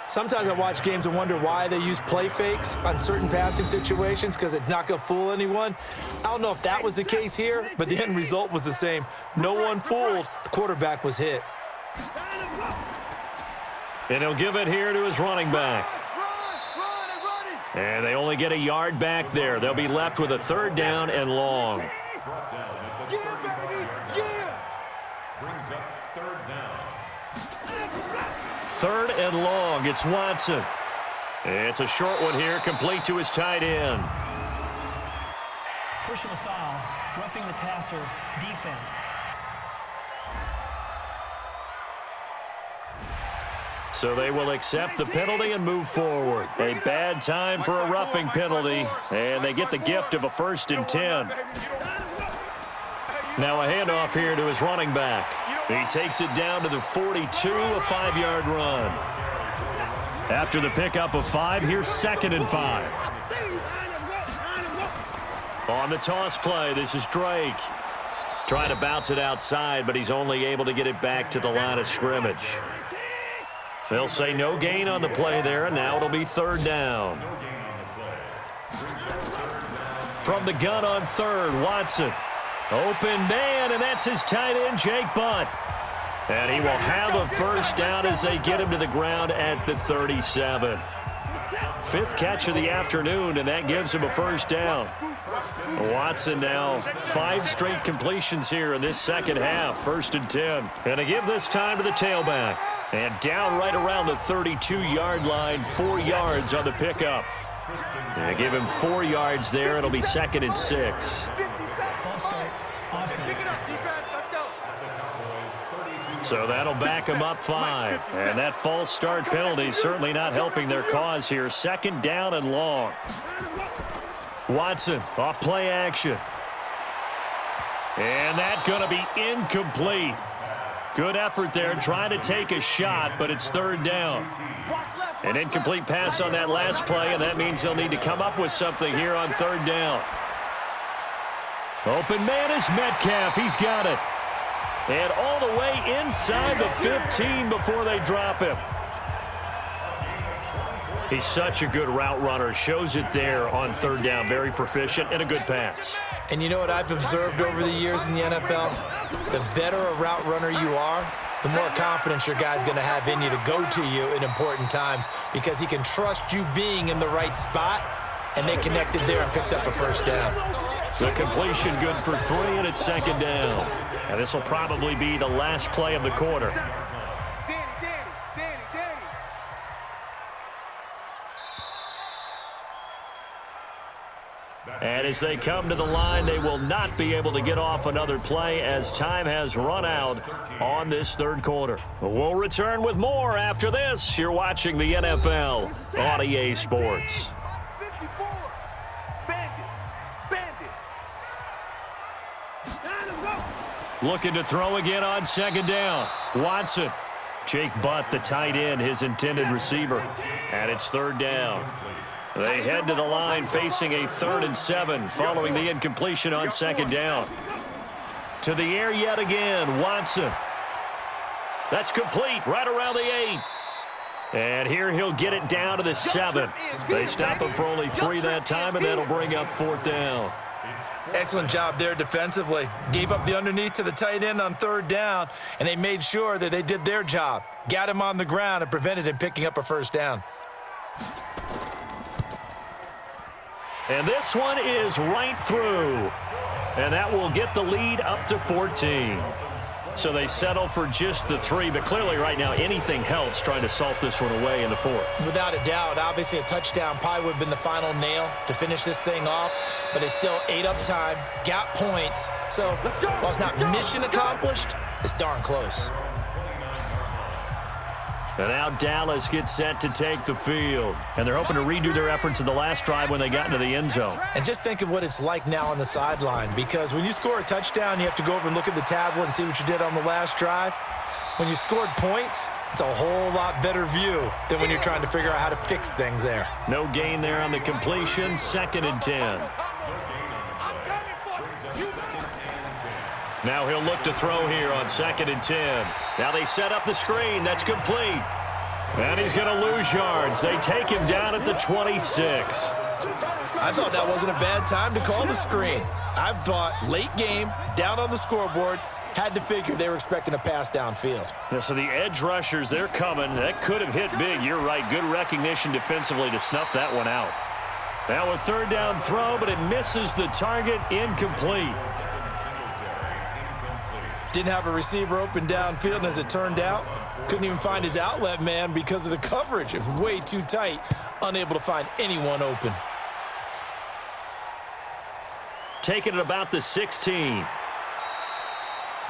Sometimes I watch games and wonder why they use play fakes on certain passing situations because it's not going to fool anyone. I don't know if that was the case here, but the end result was the same. No one fooled. The quarterback was hit.
And he'll give it here to his running back. And they only get a yard back there. They'll be left with a 3rd down and long.
Brings up 3rd down.
3rd and long. It's Watson. It's a short one here, complete to his tight end.
Personal foul, roughing the passer, defense.
So they will accept the penalty and move forward. A bad time for a roughing penalty, and they get the gift of a 1st and 10. Now a handoff here to his running back. He takes it down to the 42, a 5-yard run. After the pickup of 5, here's 2nd and 5. On the toss play, this is Drake. Trying to bounce it outside, but he's only able to get it back to the line of scrimmage. They'll say no gain on the play there, and now it'll be 3rd down. From the gun on 3rd, Watson. Open man, and that's his tight end, Jake Butt. And he will have a 1st down as they get him to the ground at the 37. 5th catch of the afternoon, and that gives him a 1st down. Watson now 5 straight completions here in this 2nd half, 1st and 10. And to give this time to the tailback. And down right around the 32-yard line, 4 yards on the pickup. And give him 4 yards there. It'll be 2nd and 6. So that'll back him up 5. And that false start penalty certainly not helping their cause here. 2nd down and long. Watson off play action. And that's going to be incomplete. Good effort there trying to take a shot, but it's 3rd down. An incomplete pass on that last play, and that means they'll need to come up with something here on 3rd down. Open man is Metcalf. He's got it. And all the way inside the 15 before they drop him. He's such a good route runner. Shows it there on 3rd down. Very proficient and a good pass.
And you know what I've observed over the years in the NFL? The better a route runner you are, the more confidence your guy's going to have in you to go to you in important times because he can trust you being in the right spot, and they connected there and picked up a 1st down.
The completion good for 3, and it's 2nd down. And this will probably be the last play of the quarter. And as they come to the line, they will not be able to get off another play as time has run out on this 3rd quarter. We'll return with more after this. You're watching the NFL on EA Sports. Looking to throw again on 2nd down. Watson. Jake Butt, the tight end, his intended receiver. And it's 3rd down. They head to the line facing a 3rd and 7 following the incompletion on 2nd down. To the air yet again, Watson. That's complete right around the 8. And here he'll get it down to the 7. They stop him for only 3 that time, and that'll bring up 4th down.
Excellent job there defensively. Gave up the underneath to the tight end on 3rd down, and they made sure that they did their job. Got him on the ground and prevented him picking up a 1st down.
And this one is right through. And that will get the lead up to 14. So they settle for just the 3, but clearly right now anything helps trying to salt this one away in the 4th.
Without a doubt, obviously a touchdown probably would have been the final nail to finish this thing off, but it's still ate up time, got points, so while it's not mission accomplished, it's darn close.
And now Dallas gets set to take the field. And they're hoping to redo their efforts in the last drive when they got into the end zone.
And just think of what it's like now on the sideline, because when you score a touchdown, you have to go over and look at the tablet and see what you did on the last drive. When you scored points, it's a whole lot better view than when you're trying to figure out how to fix things there.
No gain there on the completion, 2nd and 10. Now he'll look to throw here on 2nd and 10. Now they set up the screen. That's complete. And he's going to lose yards. They take him down at the 26.
I thought that wasn't a bad time to call the screen. I thought late game, down on the scoreboard, had to figure they were expecting a pass downfield.
Yeah, so the edge rushers, they're coming. That could have hit big. You're right. Good recognition defensively to snuff that one out. Now a 3rd down throw, but it misses the target. Incomplete.
Didn't have a receiver open downfield, and as it turned out, couldn't even find his outlet man because of the coverage. It was way too tight, unable to find anyone open.
Taking it about the 16.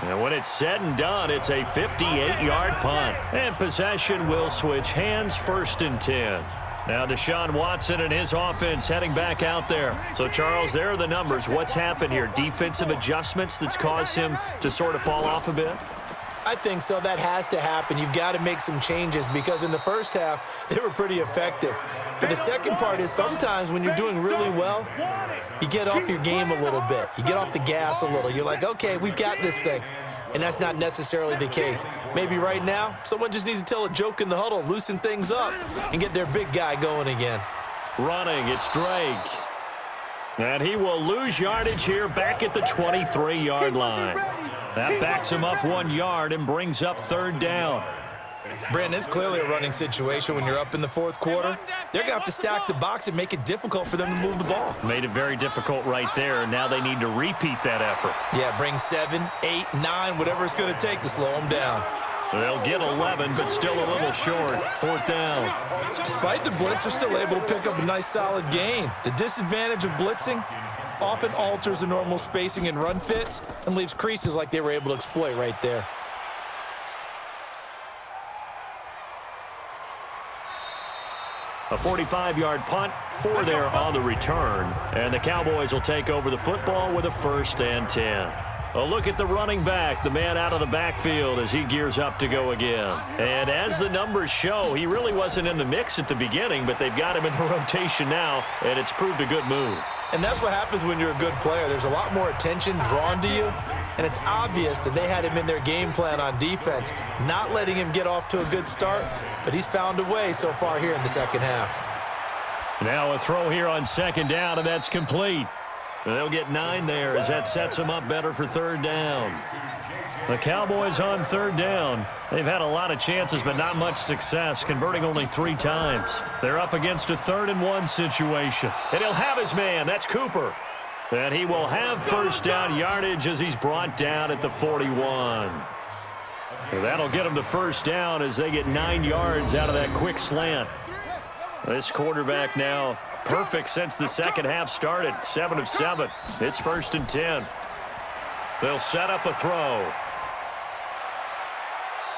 And when it's said and done, it's a 58-yard punt. And possession will switch hands, 1st and 10. Now Deshaun Watson and his offense heading back out there. So, Charles, there are the numbers. What's happened here? Defensive adjustments that's caused him to sort of fall off a bit?
I think so. That has to happen. You've got to make some changes because in the first half, they were pretty effective. But the second part is sometimes when you're doing really well, you get off your game a little bit. You get off the gas a little. You're like, okay, we've got this thing. And that's not necessarily the case. Maybe right now, someone just needs to tell a joke in the huddle, loosen things up, and get their big guy going again.
Running, it's Drake. And he will lose yardage here back at the 23-yard line. That backs him up 1 yard and brings up 3rd down.
Brandon, it's clearly a running situation when you're up in the 4th quarter. They're going to have to stack the box and make it difficult for them to move the ball.
Made it very difficult right there, and now they need to repeat that effort.
Yeah, bring 7, 8, 9, whatever it's going to take to slow them down.
They'll get 11, but still a little short. 4th down.
Despite the blitz, they're still able to pick up a nice solid gain. The disadvantage of blitzing often alters the normal spacing and run fits and leaves creases like they were able to exploit right there.
A 45-yard punt, 4 there on the return. And the Cowboys will take over the football with a 1st and 10. A look at the running back, the man out of the backfield as he gears up to go again. And as the numbers show, he really wasn't in the mix at the beginning, but they've got him in the rotation now, and it's proved a good move.
And that's what happens when you're a good player. There's a lot more attention drawn to you, and it's obvious that they had him in their game plan on defense, not letting him get off to a good start, but he's found a way so far here in the second half.
Now a throw here on 2nd down, and that's complete. They'll get 9 there as that sets them up better for 3rd down. The Cowboys on 3rd down. They've had a lot of chances, but not much success, converting only 3 times. They're up against a 3rd and 1 situation. And he'll have his man. That's Cooper. And he will have 1st down yardage as he's brought down at the 41. And that'll get him to 1st down as they get 9 yards out of that quick slant. This quarterback now perfect since the second half started. 7 of 7. It's 1st and 10. They'll set up a throw.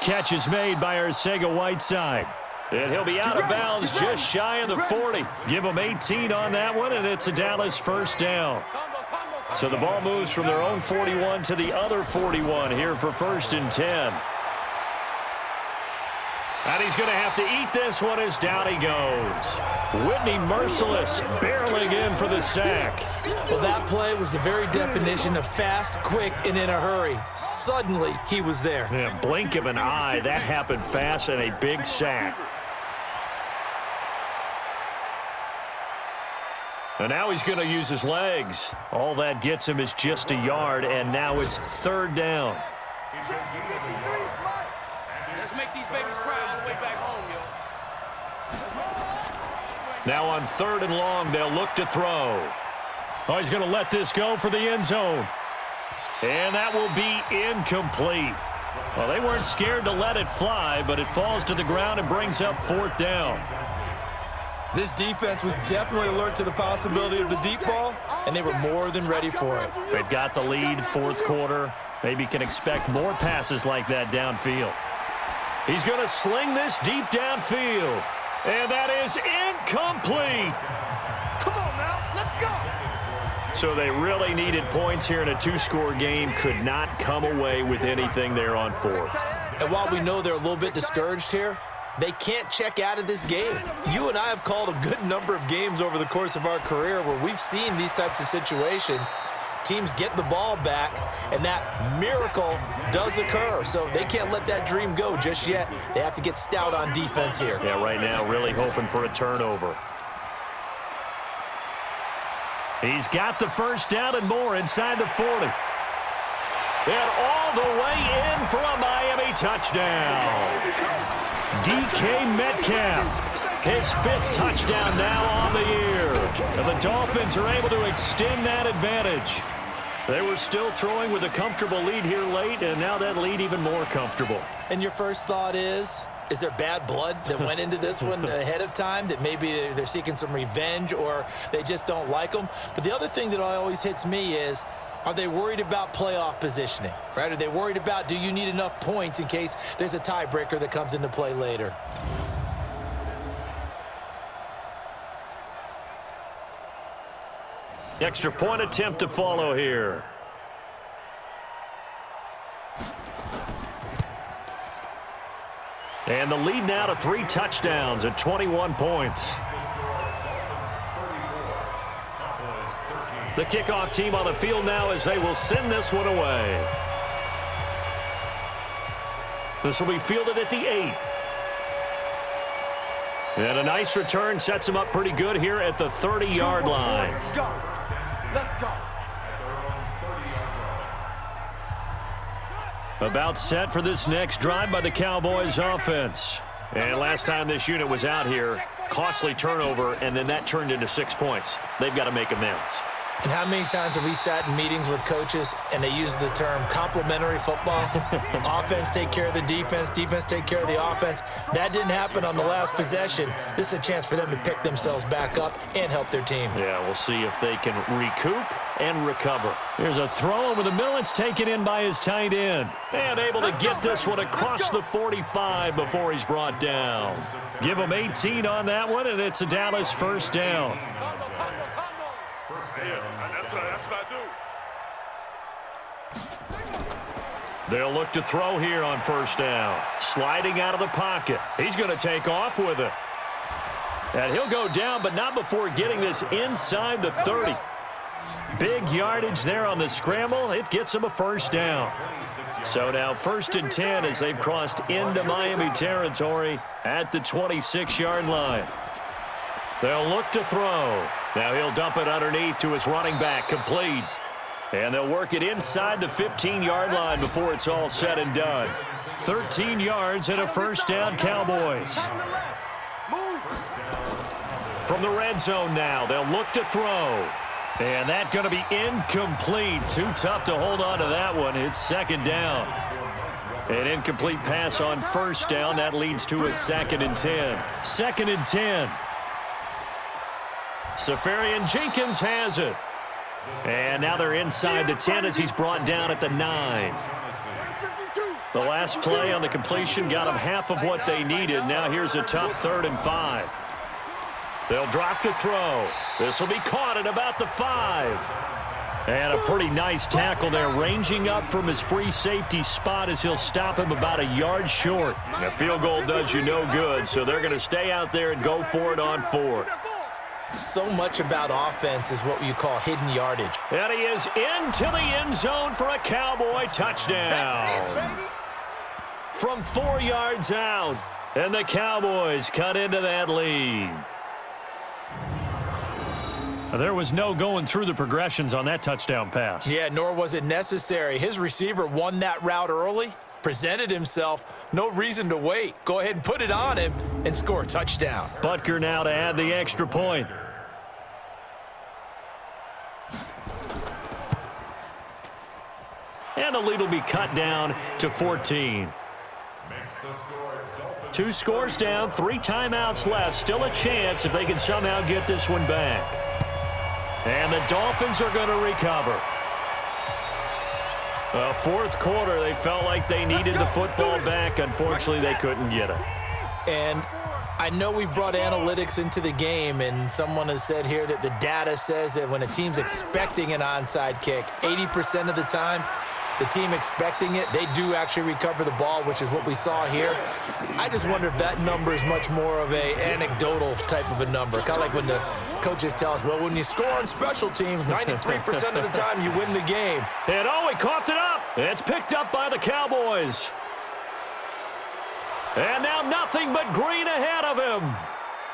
Catch is made by Arcega-Whiteside. And he'll be out of bounds just shy of the 40. Give him 18 on that one, and it's a Dallas 1st down. So the ball moves from their own 41 to the other 41 here for 1st and 10. And he's going to have to eat this one as down he goes. Whitney Merciless barreling in for the sack.
Well, that play was the very definition of fast, quick, and in a hurry. Suddenly, he was there.
Yeah, blink of an eye. That happened fast and a big sack. And now he's going to use his legs. All that gets him is just a yard, and now it's 3rd down.
Let's make these babies cry all the way back home, yo.
Now on 3rd and long, they'll look to throw. Oh, he's going to let this go for the end zone. And that will be incomplete. Well, they weren't scared to let it fly, but it falls to the ground and brings up 4th down.
This defense was definitely alert to the possibility of the deep ball, and they were more than ready for it.
They've got the lead, 4th quarter. Maybe can expect more passes like that downfield. He's going to sling this deep downfield. And that is incomplete.
Come on now, let's go.
So they really needed points here in a 2-score game. Could not come away with anything there on 4th.
And while we know they're a little bit discouraged here, they can't check out of this game. You and I have called a good number of games over the course of our career where we've seen these types of situations, teams get the ball back, and that miracle does occur. So they can't let that dream go just yet. They have to get stout on defense here.
Yeah, right now really hoping for a turnover. He's got the first down and more inside the 40. And all the way in for a Miami touchdown. DK Metcalf, his 5th touchdown now on the year. And the Dolphins are able to extend that advantage. They were still throwing with a comfortable lead here late, and now that lead even more comfortable.
And your first thought is there bad blood that went into this one ahead of time, that maybe they're seeking some revenge or they just don't like them? But the other thing that always hits me is, are they worried about playoff positioning, right? Are they worried about, do you need enough points in case there's a tiebreaker that comes into play later?
Extra point attempt to follow here. And the lead now to 3 touchdowns at 21 points. The kickoff team on the field now as they will send this one away. This will be fielded at the 8. And a nice return sets him up pretty good here at the 30-yard line.
Let's go. Let's go.
About set for this next drive by the Cowboys offense. And last time this unit was out here, costly turnover, and then that turned into 6 points. They've got to make amends.
And how many times have we sat in meetings with coaches and they use the term complementary football? Offense take care of the defense, defense take care of the offense. That didn't happen on the last possession. This is a chance for them to pick themselves back up and help their team.
Yeah, we'll see if they can recoup and recover. Here's a throw over the middle. It's taken in by his tight end. And able to get this one across the 45 before he's brought down. Give him 18 on that one, and it's a Dallas first down.
That's what I do.
They'll look to throw here on first down. Sliding out of the pocket. He's going to take off with it. And he'll go down, but not before getting this inside the 30. Big yardage there on the scramble. It gets him a first down. So now 1st and 10 as they've crossed into Miami territory at the 26-yard line. They'll look to throw. Now he'll dump it underneath to his running back, complete. And they'll work it inside the 15-yard line before it's all said and done. 13 yards and a first down, Cowboys. From the red zone now, they'll look to throw. And that's going to be incomplete. Too tough to hold on to that one. It's 2nd down. An incomplete pass on first down. That leads to a 2nd and 10. 2nd and 10. Safarian Jenkins has it. And now they're inside the 10 as he's brought down at the 9. The last play on the completion got them half of what they needed. Now here's a tough 3rd and 5. They'll drop to throw. This will be caught at about the 5. And a pretty nice tackle there, ranging up from his free safety spot as he'll stop him about a yard short. And a field goal does you no good, so they're going to stay out there and go for it on 4th.
So much about offense is what you call hidden yardage.
And he is into the end zone for a Cowboy touchdown. From 4 yards out, and the Cowboys cut into that lead. There was no going through the progressions on that touchdown pass.
Yeah, nor was it necessary. His receiver won that route early, presented himself, no reason to wait. Go ahead and put it on him and score a touchdown.
Butker now to add the extra point. And the lead will be cut down to 14. 2 scores down, 3 timeouts left. Still a chance if they can somehow get this one back. And the Dolphins are going to recover. 4th quarter, they felt like they needed the football back. Unfortunately, they couldn't get it.
And I know we brought analytics into the game, and someone has said here that the data says that when a team's expecting an onside kick, 80% of the time, the team expecting it, they do actually recover the ball, which is what we saw here. I just wonder if that number is much more of a anecdotal type of a number, kind of like when the Coaches tell us, well, when you score on special teams, 93% of the time you win the game.
And he coughed it up. It's picked up by the Cowboys. And now nothing but green ahead of him.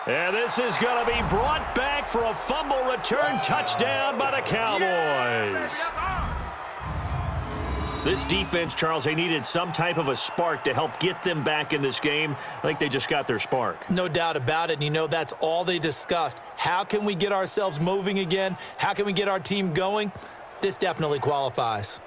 And this is going to be brought back for a fumble return touchdown by the Cowboys. This defense, Charles, they needed some type of a spark to help get them back in this game. I think they just got their spark.
No doubt about it. And, you know, that's all they discussed. How can we get ourselves moving again? How can we get our team going? This definitely qualifies.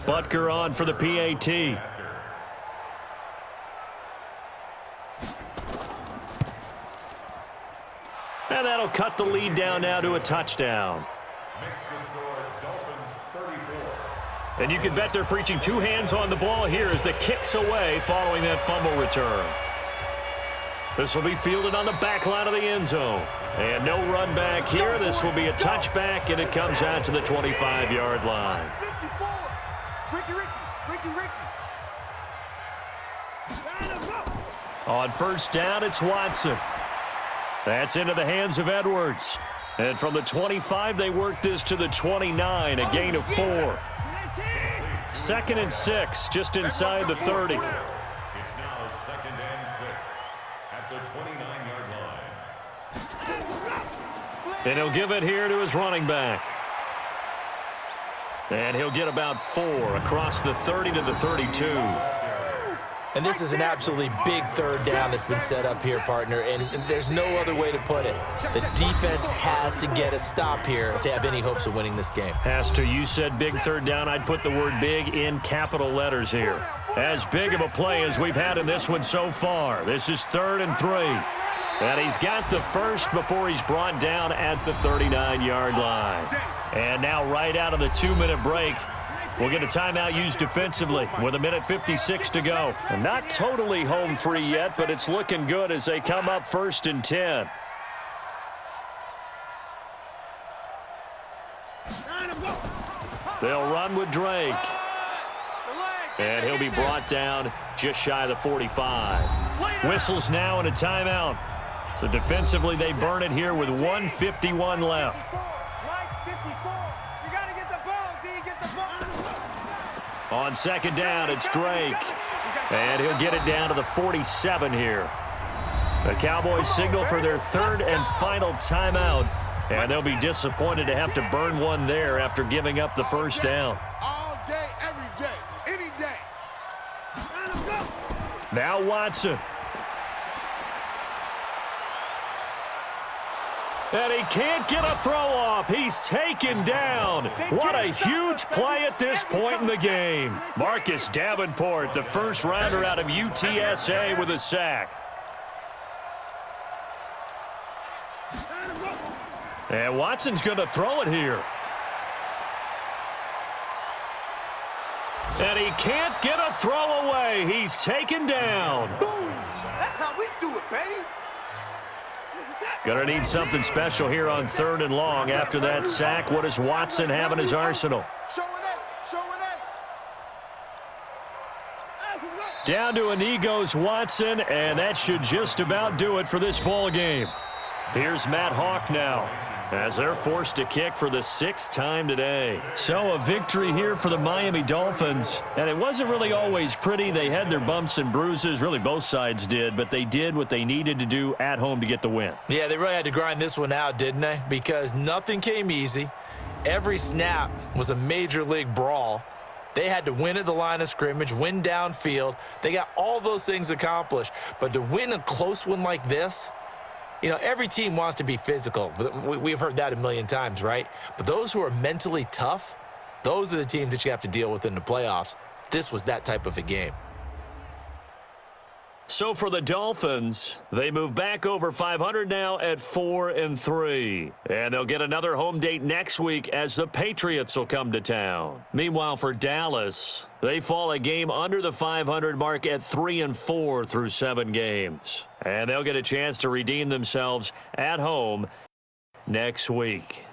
Butker on for the PAT. And that'll cut the lead down now to a touchdown.
Makes the score Dolphins 34.
And you can bet they're preaching two hands on the ball here as the kick's away following that fumble return. This will be fielded on the back line of the end zone. And no run back here. This will be a touchback, and it comes out to the 25-yard line. On first down, it's Watson. That's into the hands of Edwards. And from the 25, they work this to the 29, a gain of 4. 2nd and 6, just inside the 30.
It's now 2nd and 6 at the 29-yard line.
And he'll give it here to his running back. And he'll get about 4 across the 30 to the 32.
And this is an absolutely big third down that's been set up here, partner, and there's no other way to put it. The defense has to get a stop here if they have any hopes of winning this game.
Has to. You said big third down. I'd put the word big in capital letters here. As big of a play as we've had in this one so far. This is 3rd and 3. And he's got the first before he's brought down at the 39-yard line. And now right out of the 2-minute break, we'll get a timeout used defensively with 1:56 to go. And not totally home free yet, but it's looking good as they come up 1st and 10. They'll run with Drake. And he'll be brought down just shy of the 45. Whistles now and a timeout. So defensively, they burn it here with 1:51 left. On 2nd down, it's Drake. And he'll get it down to the 47 here. The Cowboys signal for their 3rd and final timeout. And they'll be disappointed to have to burn one there after giving up the first down.
All day, every day, any day.
Now Watson. And he can't get a throw off. He's taken down. What a huge play at this point in the game. Marcus Davenport, the first rounder out of UTSA with a sack. And Watson's going to throw it here. And he can't get a throw away. He's taken down.
Boom. That's how we do it, baby.
Gonna need something special here on 3rd and long. After that sack, what does Watson have in his arsenal? Down to a knee goes Watson, and that should just about do it for this ball game. Here's Matt Hawk now, as they're forced to kick for the 6th time today. So a victory here for the Miami Dolphins. And it wasn't really always pretty. They had their bumps and bruises. Really, both sides did. But they did what they needed to do at home to get the win.
Yeah, they really had to grind this one out, didn't they? Because nothing came easy. Every snap was a major league brawl. They had to win at the line of scrimmage, win downfield. They got all those things accomplished. But to win a close one like this, you know, every team wants to be physical. We've heard that a million times, right? But those who are mentally tough, those are the teams that you have to deal with in the playoffs. This was that type of a game.
So for the Dolphins, they move back over 500 now at 4-3. And they'll get another home date next week as the Patriots will come to town. Meanwhile, for Dallas, they fall a game under the 500 mark at 3-4 through 7 games. And they'll get a chance to redeem themselves at home next week.